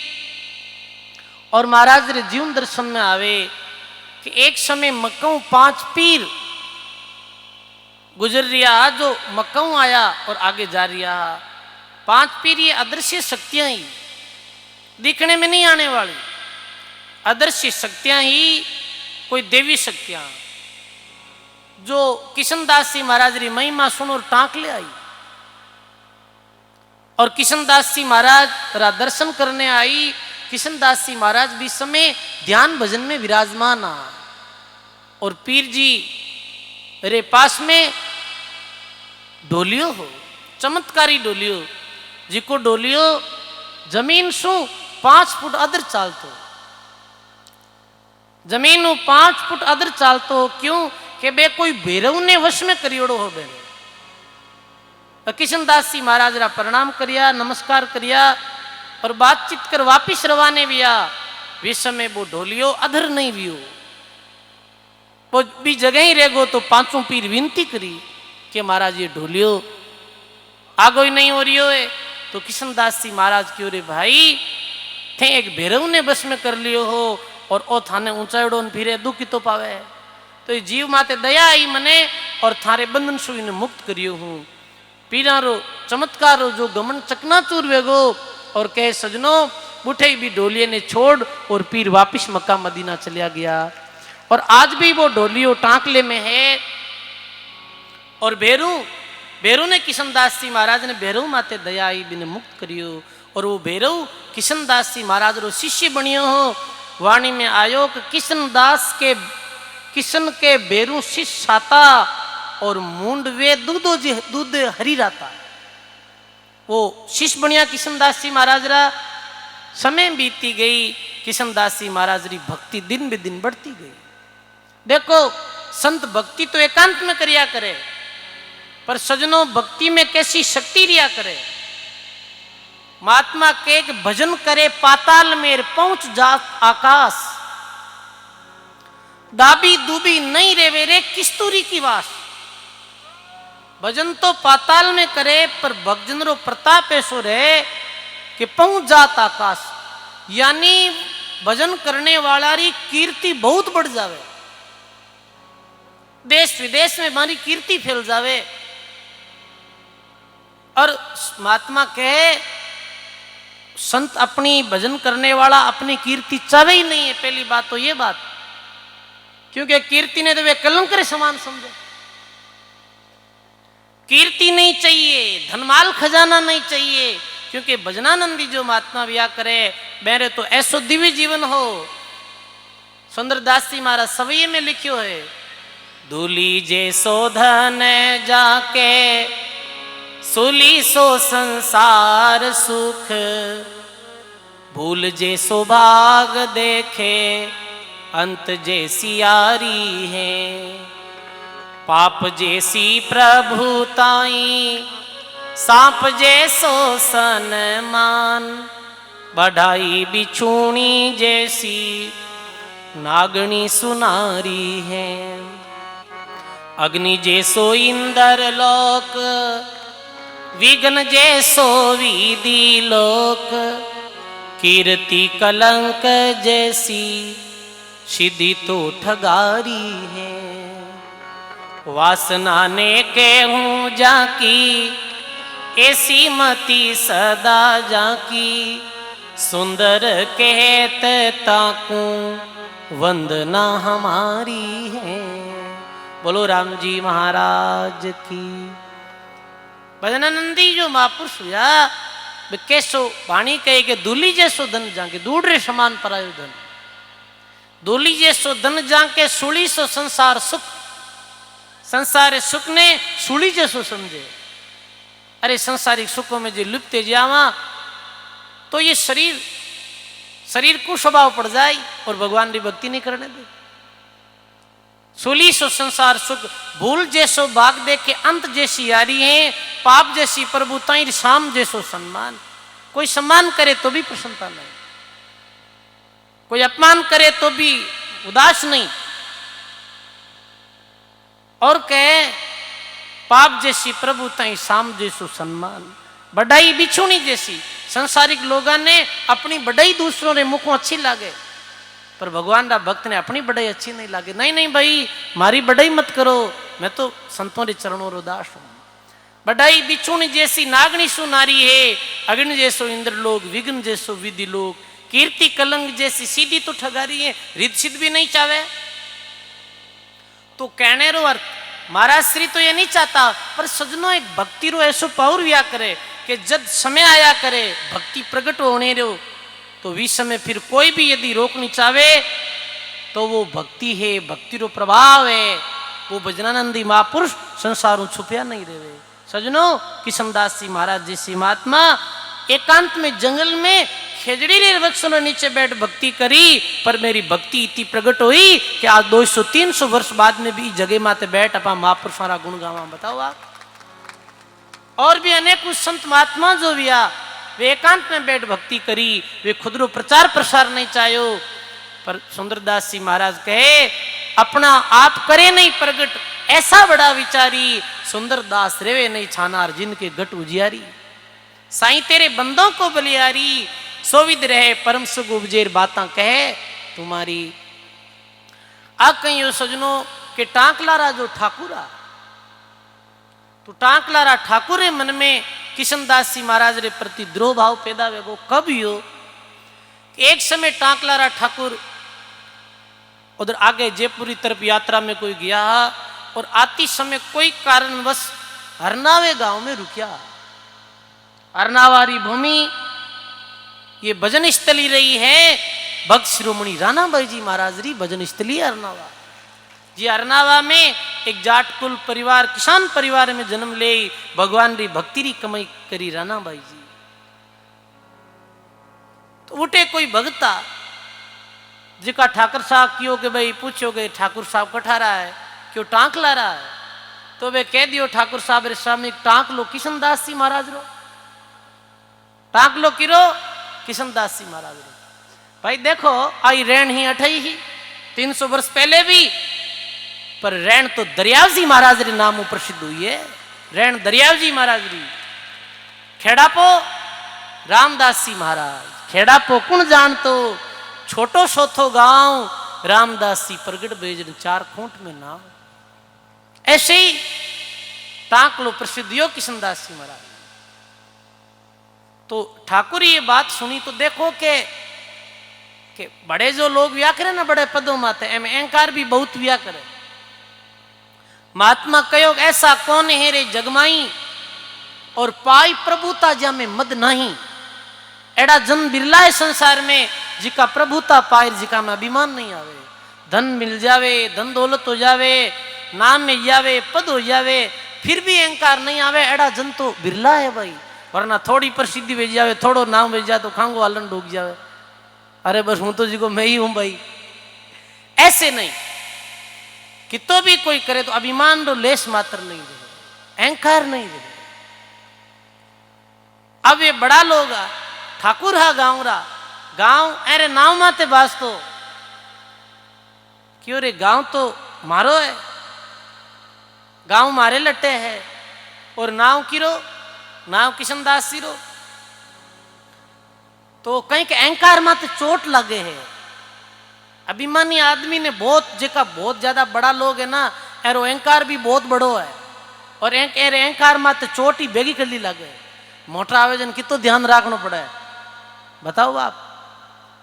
और महाराज रे जीवन दर्शन में आवे कि एक समय मक्काऊ 5 पीर गुजर रिया, जो मक्काऊ आया और आगे जा रिया। 5 पीर ये अदृश्य शक्तियां ही, दिखने में नहीं आने वाली अदृश्य शक्तियां ही, कोई देवी शक्तियां जो किशनदास जी महाराज री महिमा सुन और टांक ले आई और किशनदास जी महाराज रा दर्शन करने आई। किशनदास जी महाराज भी समय ध्यान भजन में विराजमान आ और पीर जी रे पास में डोलियो हो, चमत्कारी डोलियो, जिको डोलियो जमीन सु 5 फुट अदर चालतो, जमीन 5 फुट अदर चालतो। क्यों कि बे कोई भैरव ने वश में करियोड़ो हो बेरे। किशनदास जी महाराज रा प्रणाम करिया, नमस्कार करिया और बातचीत कर वापिस रवाने विया। विश्व में वो ढोलियो अधर नहीं वियो, वो भी जगह ही रह गो। तो 5 पीर विनती करी कि महाराज ये ढोलियो आगो ही नहीं हो रही हो है। तो किशनदास जी महाराज क्यों रे भाई थे एक भैरव ने बस में कर लियो हो और ओ थाने ऊंचाईडो न फिरे दुखी तो पावे। तो ये जीव माते दया आई मने और थारे बंधन सुई ने मुक्त करियो हूँ। पीरारो चमत्कारो जो गमन चकनाचूर वेगो और कहे सजनो बुठे भी ढोलिये ने छोड़ और पीर वापिस मक्का मदीना चलिया गया। और आज भी वो ढोलियो टांकले में है। और भेरू ने किशनदास जी महाराज ने भेरू माते दया आई बिने मुक्त करियो और वो भेरू किशनदास जी महाराज रो शिष्य बनियो हो। वाणी में आयो कि किशन के भेरू शिष्य साता और मुंड वे दूध हरी राता। वो शिष्य बनिया किशनदास जी महाराज रा। समय बीती गई, किशनदास जी महाराज री भक्ति दिन बे दिन बढ़ती गई। देखो संत भक्ति तो एकांत में करिया करे, पर सजनों भक्ति में कैसी शक्ति रिया करे। महात्मा के भजन करे पाताल में पहुंच जात आकाश, दाबी दुबी नहीं रेवे रे किस्तूरी की वास। भजन तो पाताल में करे पर भक्तजन रो प्रताप ऐसो रहे कि पहुंच जात आकाश। यानी भजन करने वाला री कीर्ति बहुत बढ़ जावे, देश विदेश में हमारी कीर्ति फैल जावे। और महात्मा कहे संत अपनी भजन करने वाला अपनी कीर्ति चाहे ही नहीं है। पहली बात तो ये बात, क्योंकि कीर्ति ने तो वे कलंक के समान समझे। कीर्ति नहीं चाहिए, धनमाल खजाना नहीं चाहिए, क्योंकि भजनानंदी जो महात्मा व्या करे मेरे तो ऐसो दिव्य जीवन हो। सुंदरदास जी महाराज सवैये में लिखियो है, दूली जे शोधन जाके सुली सो संसार सुख, भूल जे सौभाग देखे अंत जैसी यारी है। पाप जैसी प्रभुताई सांप जैसो सनमान, बढ़ाई बिछूणी जैसी नागणी सुनारी है। अग्नि जैसो इंद्र लोक, विघ्न जैसो विधि लोक, कीर्ति कलंक जैसी सिद्धि तो ठगारी है। वासना ने कहूं जाकी ऐसी मति सदा जाकी, सुंदर कहत ताकू वंदना हमारी है। बोलो राम जी महाराज की। भजनानंदी जो महापुरुष हुआ वे कैसो वाणी कहे कि दूली जैसो धन जाके, दूर रे समान परायो धन, दूली जैसो धन जाके सूली सो संसार सुख। संसार सुख ने सूली जैसो समझे। अरे संसारिक सुखों में जो लिपते जावा तो ये शरीर को स्वभाव पड़ जाए और भगवान की भक्ति नहीं करने दे। सूली सो संसार सुख, भूल जैसो भाग दे के अंत जैसी यारी है। पाप जैसी प्रभुताई शाम जैसो सम्मान। कोई सम्मान करे तो भी प्रसन्नता नहीं, कोई अपमान करे तो भी उदास नहीं। और कहे पाप जैसी प्रभुताई शाम जैसो सम्मान, बढ़ाई बिछुनी जैसी। संसारिक लोगों ने अपनी बढ़ाई दूसरों रे मुखों अच्छी लागे, पर भगवान रा भक्त ने अपनी बढ़ाई अच्छी नहीं लागे। नहीं नहीं भाई, मारी बढ़ाई मत करो, मैं तो संतों रे चरणों रो दास हूं। बढ़ाई बिछुनी जैसी नागनी सुनारी है। अग्नि जैसो इंद्र लोग, विघ्न जैसो विधि लोग, कीर्ति कलंक जैसी सीधी तो ठगारी है। रिद्ध सिद्ध भी नहीं चाहे तो कहने रो अर्थ महाराज श्री तो ये नहीं चाहता, पर सजनो एक भक्ति रो ऐसो पावर व्या करे कि जब समय आया करे भक्ति प्रकट होने रो, तो इस समय फिर कोई भी यदि रोकनी चाहे तो वो भक्ति है, भक्ति रो प्रभाव है। वो भजनानंदी महापुरुष संसारों छुपया नहीं रहे। सजनो किशनदास जी महाराज जैसी महात्मा एकांत में जंगल में खेजड़ी रे वृक्षों नीचे बैठ भक्ति करी, पर मेरी भक्ति इतनी प्रकट हुई कि आज 200-300 वर्ष बाद में भी जगह माते बैठ अपा महापुरुषों रा गुण गावा। बताओ आप। और भी अनेक संत महात्मा जो भी वे एकांत में बैठ भक्ति करी, वे खुद रो प्रचार प्रसार नहीं चाहो। पर सुंदरदास जी महाराज कहे अपना आप करे नहीं प्रगट, ऐसा बड़ा विचारी। सुंदरदास रेवे नहीं छानार, जिनके गट उजियारी। साईं तेरे बंदों को बलियारी, सोविद रहे परम सुख उपजेर बातां कहे तुम्हारी। आ कहियो सजनो के टांकलारा जो ठाकुरा, तो टांकलारा ठाकुर रे मन में किशनदास जी महाराज रे प्रति द्रोह भाव पैदा वेगो कब हो। एक समय टांकलारा ठाकुर उधर आगे जयपुरी तरफ यात्रा में कोई गया और आती समय कोई कारणवश हरनावे गांव में रुकिया। हरनावारी भूमि ये भजन स्थली रही है। भक्त शिरोमणि राणाबाई जी महाराज री भजन स्थली हरनावा जी। हरनावा में एक जाट कुल परिवार, किसान परिवार में जन्म ले भगवान री भक्ति री कमाई करी राणाबाई जी। तो उठे कोई भगता जिका ठाकुर साहब कियो के भाई पूछो गए ठाकुर साहब कठा रहा है, क्यों टांक ला रहा है? तो वे कह दियो ठाकुर साहब रे सामने टांक लो किशनदास जी महाराज रो, टांक लो किरो किशनदास जी महाराज रो। भाई देखो आई रैन ही अठई ही 300 वर्ष पहले भी, पर रैन तो दरियाव जी महाराज रे नाम प्रसिद्ध हुई है। रेण दरियाव जी महाराज री, खेड़ापो रामदास जी महाराज, खेड़ापो कुण जानतो, छोटो सोथो गांव, रामदास जी प्रगट बेजन चार खूंट में नाव। ऐसे ही ताकलो प्रसिद्धियो किशनदास जी महाराज। तो ठाकुर ये बात सुनी तो देखो कि बड़े जो लोग व्या करे ना बड़े पदों माते, एम अहंकार भी बहुत व्या करे। महात्मा कहो ऐसा कौन है रे जगमाई, और पाई प्रभुता जा में मद नहीं। एड़ा जन बिरला है संसार में जिका प्रभुता पाए, जिका में अभिमान नहीं आवे। धन मिल जावे, धन दौलत हो जावे, नाम मिल जावे, पद हो जावे, फिर भी अहंकार नहीं आवे, एड़ा जन तो बिरला है भाई। वरना थोड़ी प्रसिद्धि भेज जावे, थोड़ो नाम भेज जाए तो खांगो आलन डूब जावे, अरे बस हूं तो जी को मैं ही हूं भाई। ऐसे नहीं, कि तो भी कोई करे तो अभिमान रो लेस मात्र नहीं दे, अहंकार नहीं दे। अब ये बड़ा लोग ठाकुर हा गांव रा, गांव अरे नाव माते बास्तो, क्यों रे गांव तो मारो है, गांव मारे लट्टे है, और नाव किरो, नाव किशनदास जी रो। तो कहीं के अहंकार माते चोट लगे है। अभिमानी आदमी ने बहुत जेका बहुत ज्यादा बड़ा लोग है ना, एरो अहंकार भी बहुत बड़ो है, और अहंकार माते चोट ही बेगी कर ली लगे। मोटा आवेदन कितो ध्यान रखना पड़े, बताओ आप।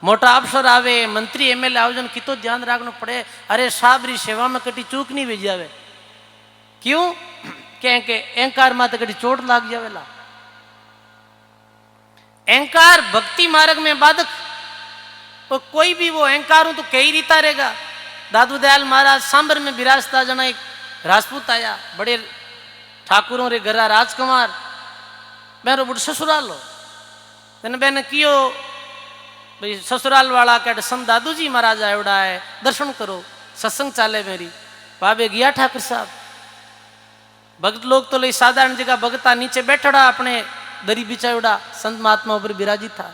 मोटा अफसर आवे, मंत्री एमएलए आवेदन कितो ध्यान रखना पड़े। अरे साबरी सेवा में कटी चूक नहीं भेज जावे, क्यों के अहंकार माते कटी चोट लाग जावेला। अहंकार भक्ति मार्ग में बाधक, तो कोई भी वो अहंकार तो कई रीता रहेगा। दादू दयाल महाराज सांबर में विराजता, जना एक राजपूत आया, बड़े ठाकुरों रे घरा राजकुमार, मेरो बुढ़ ससुराल हो, तेने बहने कियो भाई ससुराल वाला कह संत दादू जी महाराज आयोड़ा है, दर्शन करो, सत्संग चाले मेरी। बाबे गया ठाकुर साहब, भक्त लोग तो ले साधारण जगह भगता नीचे बैठड़ा, अपने दरी बिछायोड़ा, संत महात्मा ऊपर विराजित था।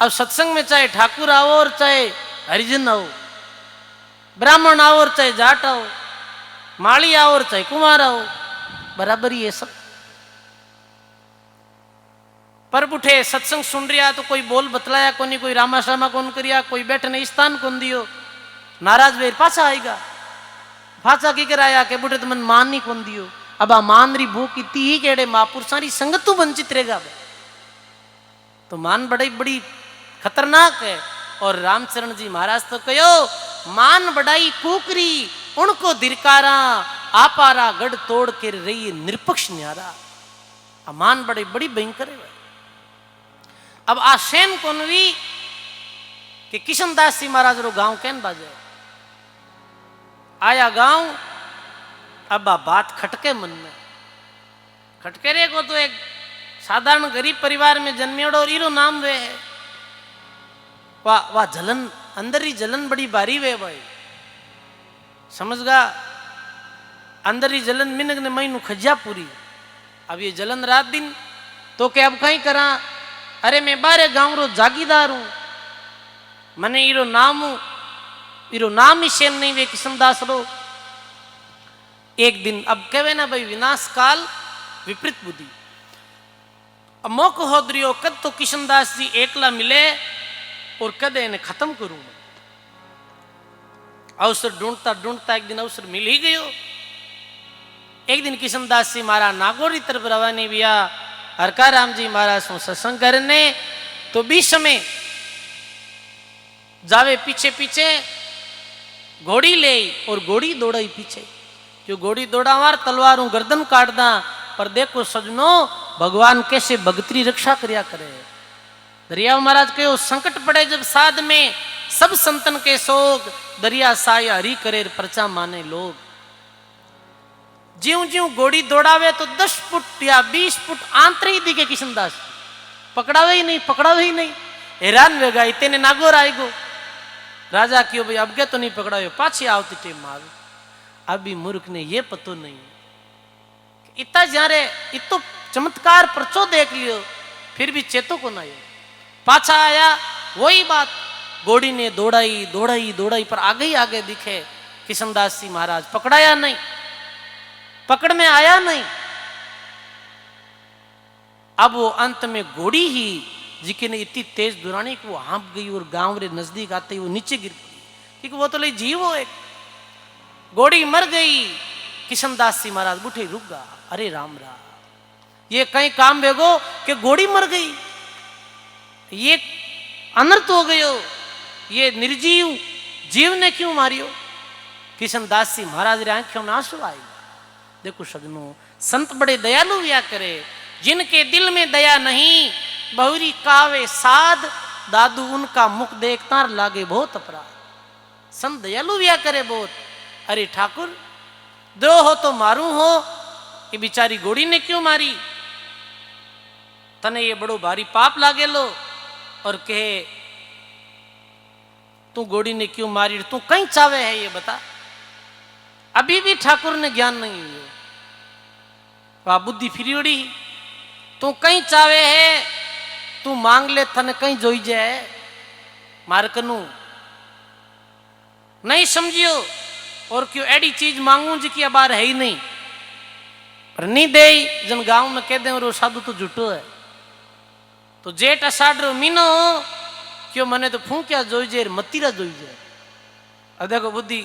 अब सत्संग में चाहे ठाकुर आओ और चाहे हरिजन आओ, ब्राह्मण आओ और चाहे जाट आओ, माली आओ और चाहे कुमार आओ, बराबर ही है सब। पर उठे सत्संग सुन रिया तो कोई बोल बतलाया कोनी, कोई रामा श्यामा कौन करिया, कोई बैठने स्थान कौन दियो, नाराज वेर पाछा आएगा। पाछा की कराया के बुढ़े तुमन मान नहीं कौन दियो। अब आ मान री भूख इतनी ही केड़े महापुरुषा री संगत तू वंचित रहेगा, तो मान बड़ी बड़ी खतरनाक है। और रामचरण जी महाराज तो कहो मान बड़ाई कुकरी, उनको धिरकारा, आपारा गढ़ तोड़ के रही निरपक्ष न्यारा। मान बड़ी बड़ी भयंकर है। अब आशेन कोनवी कि किशनदास जी महाराज रो गांव कैन बाजे आया गांव। अब आ बात खटके मन में, खटके रे को तो एक साधारण गरीब परिवार में जन्मेड़ो और इरो नाम वे है। वाह जलन, अंदर ही जलन बड़ी भारी वे भाई, समझ गा। अंदर ही जलन मिनक ने महीनू खज्जा पूरी। अब ये जलन रात दिन तो क्या अब कहीं करा, अरे मैं बारे गांव रो जागीदार हूं, मने इरो नाम ही शेन नहीं वे किशनदास रो। एक दिन अब कहे ना भाई विनाश काल विपरीत बुद्धि। अब मौको होद्रियो कद तो किशनदास जी एकला मिले और कदे इन्हें खत्म करूं। अवसर ढूंढता ढूंढता एक दिन अवसर मिल ही गयो। एक दिन किशनदास जी महाराज नागौर तरफ रवानी बिया, हरका राम जी महाराज सो सत्संग करने। तो बीच में जावे पीछे पीछे घोड़ी ले, और घोड़ी दौड़ाई पीछे। जो घोड़ी दौड़ावार तलवारों गर्दन काट दा। पर देखो सजनो, भगवान कैसे भगतरी रक्षा करया करे। दरिया महाराज कहो संकट पड़े जब साध में, सब संतन के सोग, दरिया साया हरी करे परचा माने लोग। ज्यों ज्यों घोड़ी दौड़ावे तो 10 फुट या 20 फुट आंतरे ही दिखे किशनदास, पकड़ावे ही नहीं। हैरान वेगा इतने नागौर आएगो। राजा क्यों भाई अब क्या तो नहीं पकड़ावे, पाछे आवती टेम मारो। अभी मूर्ख ने ये पतो नहीं, इतना जारे इतो चमत्कार परचो देख लियो, फिर भी चेतो को ना। पाछा आया वही बात, घोड़ी ने दौड़ाई पर आगे ही दिखे किशनदास जी महाराज। पकड़ाया नहीं, पकड़ में आया नहीं। अब वो अंत में घोड़ी ही जिकी ने इतनी तेज दुरानी कि वो हाँप गई और गांव रे नजदीक आते ही वो नीचे गिर गई, क्योंकि वो तो ले जीव हो एक। घोड़ी मर गई, किशनदास जी महाराज बुढ़े रुक गा, अरे राम राम, ये कहीं काम भेगो कि घोड़ी मर गई, ये अनर्थ हो गयो, ये निर्जीव जीव ने क्यों मारियो। किशनदास जी महाराज रे आंखों में आंसू आई। देखो सजनों, संत बड़े दयालु हुआ करे, जिनके दिल में दया नहीं, बहुरी कावे साध, दादू उनका मुख देखता लागे बहुत अपराध। संत दयालु हुआ करे बहुत। अरे ठाकुर, द्रोह हो तो मारू हो, ये बिचारी घोड़ी ने क्यों मारी, तने ये बड़ो भारी पाप लागे लो, और कहे तू घोड़ी ने क्यों मारी, तू कहीं चावे है ये बता। अभी भी ठाकुर ने ज्ञान नहीं हुआ, वह बुद्धि फिरी उड़ी, तू कहीं चावे है, तू मांग ले थने कहीं जोई जाए, मारकनू नहीं समझियो, और क्यों एडी चीज मांगू जिकी अबार है ही नहीं, पर नहीं दे जन गांव में कह दे और साधु तो झूठो है। तो जेठ अषाढ़ मीनो क्यों मने तो फूंक्या जोई जे मतीरा जोई जाए। अब देखो बुद्धि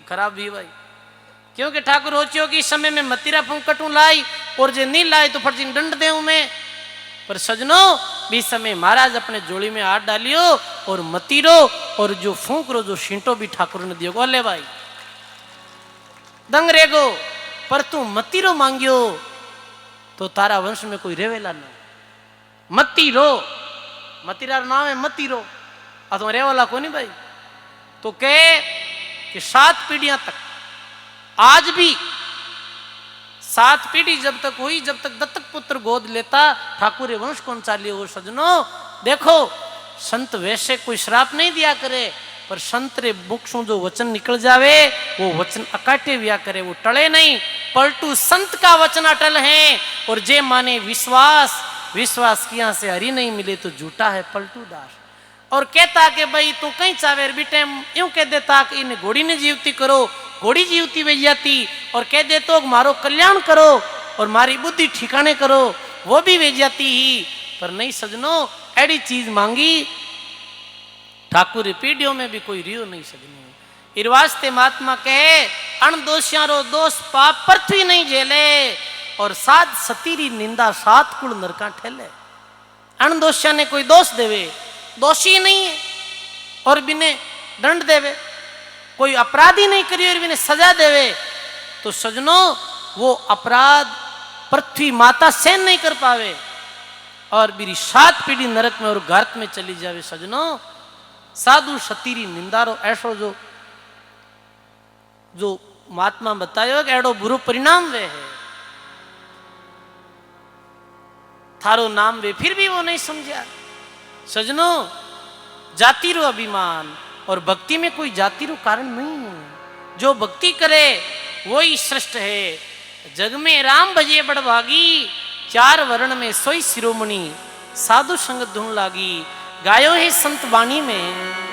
खराब भी भाई, क्योंकि ठाकुर होचियो कि इस समय में मतीरा फूंकटू लाई, और जे नहीं लाई तो फर्जी दंड देऊं मैं। पर सजनो, भी समय महाराज अपने जोड़ी में हाथ डालियो और मतीरो और जो फूंक रो जो शिंटो भी ठाकुर ने दियो, ले भाई दंग रेगो, पर तू मतीरो मांगियो तो तारा वंश में कोई रेवेला ना। मतीरो, मतीरा नाम है मतीरो, आ तुम रेवाला को नहीं भाई। तो कहे कि 7 पीढ़ियां तक, आज भी 7 पीढ़ी जब तक हुई, जब तक दत्तक पुत्र गोद लेता, ठाकुर वंश कौन चालिए। वो सजनो देखो, संत वैसे कोई श्राप नहीं दिया करे, पर संत रे मुख से जो वचन निकल जावे, वो वचन अकाटे विया करे, वो टले नहीं। पलटू संत का वचन अटल है, और जे माने विश्वास, विश्वास किया से हरि नहीं मिले तो झूठा है पलटू दास। और कहता कि भाई तू कहीं चावे बेटे, यूं कह देता कि इन घोड़ी ने जीवती करो, घोड़ी जीवती वे जाती, और कह दे तो मारो कल्याण करो और मारी बुद्धि ठिकाने करो, वो भी वे जाती ही। पर नहीं सजनो, एडी चीज मांगी ठाकुर पीढ़ियों में भी कोई रियो नहीं सजनो। इरवास्ते महात्मा कहे, अणदोषियां रो दोष पाप पृथ्वी नहीं झेले, और साध सतीरी निंदा 7 कुल नरका ठेले। अणदोषिया ने कोई दोष देवे, दोषी नहीं है और बिने दंड देवे, कोई अपराधी नहीं करियो और बिने सजा देवे, तो सजनो वो अपराध पृथ्वी माता सहन नहीं कर पावे, और मेरी 7 पीढ़ी नरक में और गर्त में चली जावे। सजनो साधु सतीरी निंदारो ऐसो जो महात्मा बतायो कि एडो बुरो परिणाम वे है। थारो नाम वे फिर भी वो नहीं समझा। सजनो जाति रो अभिमान और भक्ति में कोई जाति रो कारण नहीं है। जो भक्ति करे वो ही श्रेष्ठ है। जग में राम भजे बड़भागी, 4 वर्ण में सोई शिरोमणि, साधु संगत धुन लागी, गायो है संत वाणी में।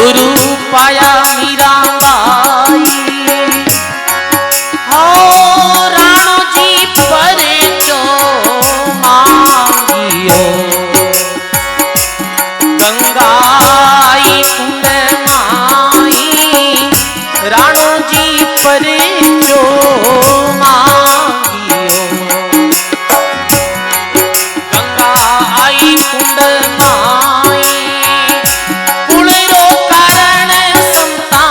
गुरु पाया मीरा बाई हो राणो जी पर जो मांगियो गंगाई कुंड माई राणो जी पर जो मांगियो गंगा आई कुंड माई कुड़रो कारण संता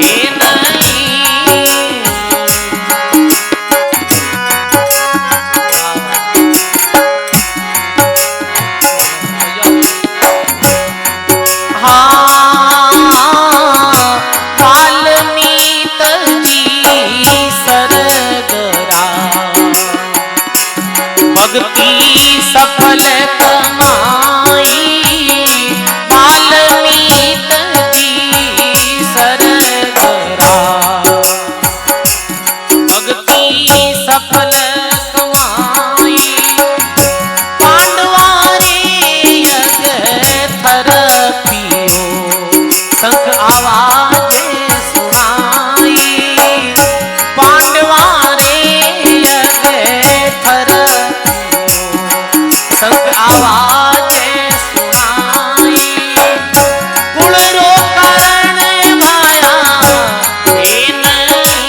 हे नहीं वाल्मीत जी सरगरा भक्ति सफल कमाई वाल्मीत जी सरगरा भक्ति सफल कमाई पांडवा रे यज्ञ थर पियो संख आवाज सुनाई पांडवा रे यज्ञ थर संग आवाज सुनाई कुड़रो कारण माया हे नहीं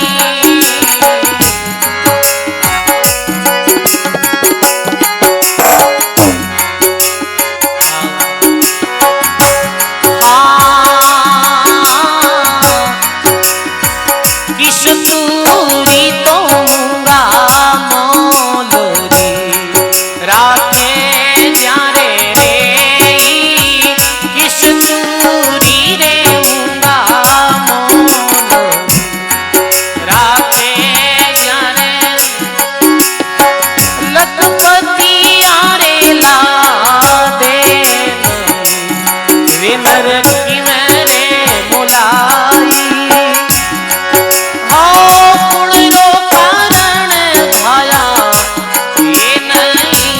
किश तूरी तो मूंगा मोल रे राखे जारे रे किश तूरी रे मूंगा मोल राखे जारे लखपति आरे ला दे वे नरकी मेरे मोलाई कुड़रो कारण भाया ये नहीं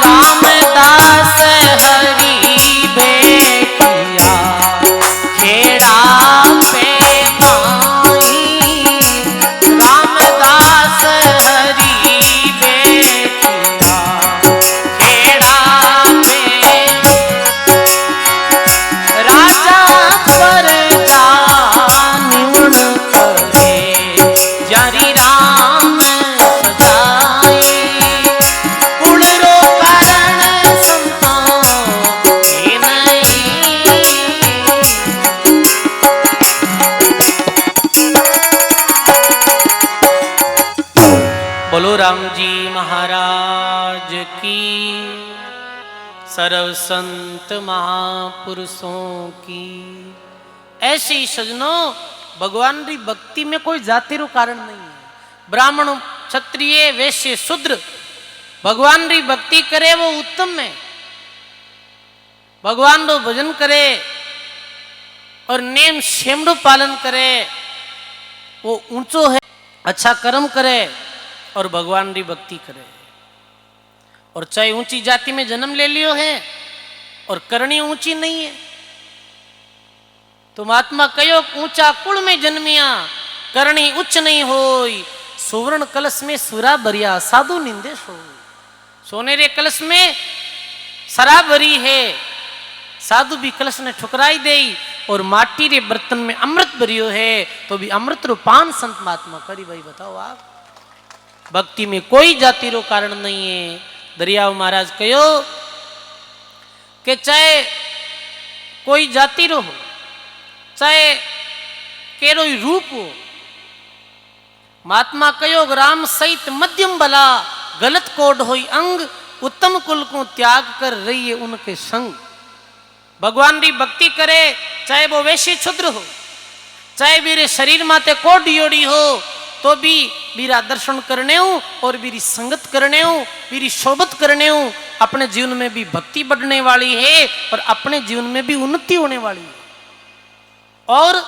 रामदास हरि बेटिया खेड़ा पे माही रामदास हरि बेटिया खेड़ा पे राजा पर जानिवन करे जारी राम सजाई कुड़रो कारण संता हे नहीं बोलो राम जी महाराज की सर्व संत महापुरुषों की ऐसे ही सजनों भगवान की भक्ति में कोई जाति रो कारण नहीं है ब्राह्मण क्षत्रिय वैश्य शूद्र भगवान की भक्ति करे वो उत्तम है भगवान रो भजन करे और नेम शेमडो पालन करे वो ऊंचो है अच्छा कर्म करे और भगवान की भक्ति करे और चाहे ऊंची जाति में जन्म ले लियो है और करनी ऊंची नहीं है तो महात्मा कहो ऊंचा कुल में जन्मिया करनी उच्च नहीं होई सुवर्ण कलश में सुरा भरिया साधु निंदेश हो सोनेरे कलश में शराब भरी है साधु भी कलश ने ठुकराई दे और माटी रे बर्तन में अमृत भरियो है तो भी अमृत रो पान संत महात्मा करी भाई बताओ आप भक्ति में कोई जाति रो कारण नहीं है दरियाव महाराज कहो कि चाहे कोई जाति रो हो चाहे केरो रूप हो महात्मा कहो राम सहित मध्यम बला गलत कोड होई अंग उत्तम कुल को त्याग कर रही है उनके संग भगवान की भक्ति करे चाहे वो वैश्य क्षुद्र हो चाहे मेरे शरीर माते कोड योड़ी हो तो भी मेरा दर्शन करने हूँ और मेरी संगत करने हूँ मेरी शोभत करने हूँ अपने जीवन में भी भक्ति बढ़ने वाली है और अपने जीवन में भी उन्नति होने वाली है और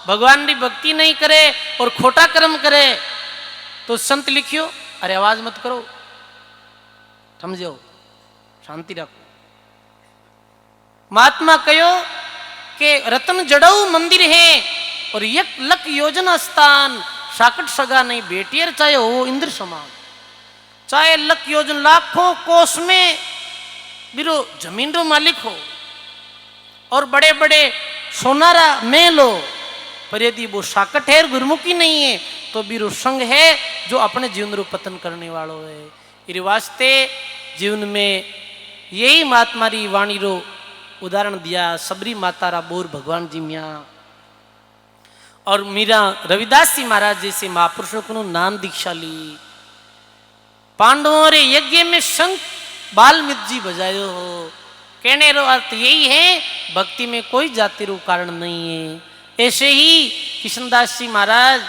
भगवान की भक्ति नहीं करे और खोटा कर्म करे तो संत लिखियो अरे आवाज मत करो, समझो, शांति रखो। महात्मा कहो कि रतन जड़ऊ मंदिर है और एक लक योजना स्थान, साकट सगा नहीं बेटियर, चाहे हो इंद्र समान, चाहे लक योजन लाखों कोस में बिरो जमीन रो मालिक हो और बड़े बड़े सोनारा महल हो, पर यदि वो साकट है गुरमुखी नहीं है तो बिरो संग है जो अपने जीवन रो पतन करने वालों है। इस वास्ते जीवन में यही महात्मा री वाणी रो उदाहरण दिया। सबरी माता रा बोर भगवान जी मिया और मीरा रविदास जी महाराज जैसे महापुरुषों को नाम दीक्षा ली। पांडवों रे यज्ञ में शंख बाल्मीकि जी बजायो हो। कहने रो अर्थ यही है, भक्ति में कोई जाति रो कारण नहीं है। ऐसे ही कृष्णदास जी महाराज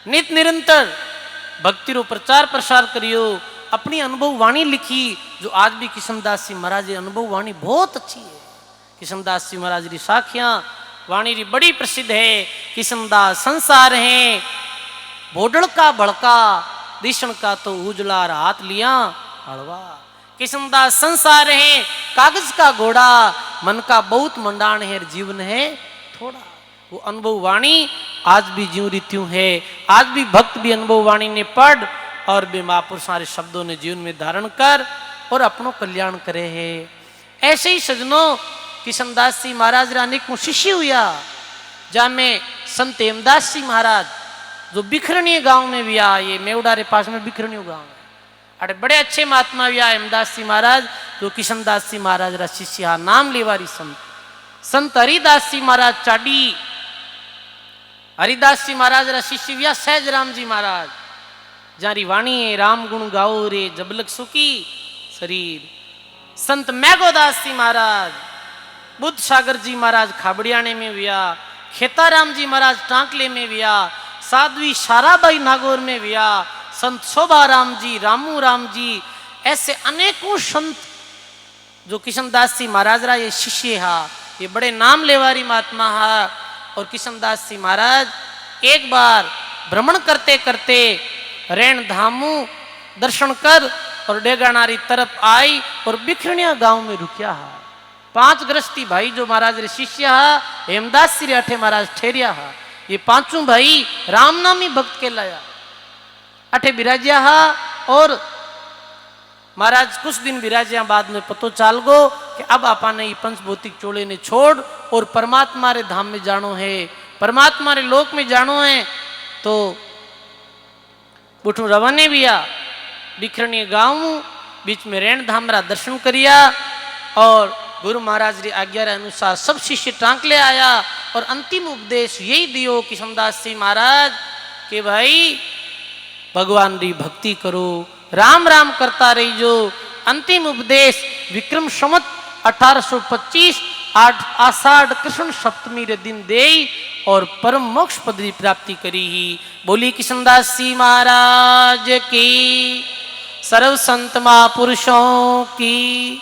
नित निरंतर भक्ति रो प्रचार प्रसार करियो। अपनी अनुभव वाणी लिखी जो आज भी कृष्णदास जी महाराज की अनुभव वाणी बहुत अच्छी है। कृष्णदास जी महाराज की साखियां वाणी री बड़ी प्रसिद्ध है। कृष्णदास संसार है भोडल का भड़का, दिशन का तो उजला हाथ लिया हलवा। कृष्णदास संसार है कागज का घोड़ा, मन का बहुत मंडाण है जीवन है थोड़ा। वो अनुभव वाणी आज भी ज्यों रीत्यों है। आज भी भक्त भी अनुभव वाणी ने पढ़ और वे महापुरुषों शब्दों ने जीवन में धारण कर और अपनों कल्याण करे है। ऐसे ही सजनों कृष्णदास जी महाराज रानी को शिष्य हुआ, जहाँ में संत हेमदास जी महाराज जो बिखरणी गांव में भी आ, ये मेवड़ा के पास में बिखरणी गांव है। अरे बड़े अच्छे महात्मा भी हेमदास जी महाराज जो कृष्णदास जी महाराज रा शिष्य नाम लेवारी संत संत हरिदास जी महाराज चाडी। हरिदास जी महाराज रा शिष्य व्या सहज राम जी महाराज, जारी वाणी है राम गुण गाओ रे जबलक सुखी शरीर। संत मैघोदास जी महाराज, बुद्ध सागर जी महाराज खाबड़ियाने में व्या, खेताराम जी महाराज टांकले में व्या, साध्वी साराबाई नागौर में व्या, संत शोभाराम जी, रामू राम जी, ऐसे अनेकों संत जो कृष्णदास जी महाराज रा ये शिष्य हा, ये बड़े नाम लेवारी महात्मा हा। और कृष्णदास जी महाराज एक बार भ्रमण करते करते रैन धामू दर्शन कर और डेगानारी तरफ आई और बिखरनिया गांव में रुकिया हा। 5 गृहस्थी भाई जो महाराज रे शिष्य हा, हेमदास जी रे अठे महाराज ठहरिया हा। ये 5 भाई राम नामी भक्त के लाया अठे बिराजिया हा। और महाराज कुछ दिन बिराजिया बाद में पतो चाल गो कि अब आपा ने पंचभौतिक चोले ने छोड़ और परमात्मा रे धाम में जानो है, परमात्मा रे लोक में जानो है। तो बुठू रवाने भी आ बिखरनी गांव बीच में रैन धाम रा दर्शन करिया और गुरु महाराज री आज्ञा रे अनुसार सब शिष्य टांक ले आया। और अंतिम उपदेश यही दियो कृष्णदास जी महाराज कि भाई भगवान री भक्ति करो, राम राम करता रही जो। अंतिम उपदेश विक्रम संवत 1825 आषाढ़ कृष्ण सप्तमी रे दिन दे और परम मोक्ष पद की प्राप्ति करी ही। बोली कृष्णदास जी महाराज की, सर्व संत महापुरुषों की।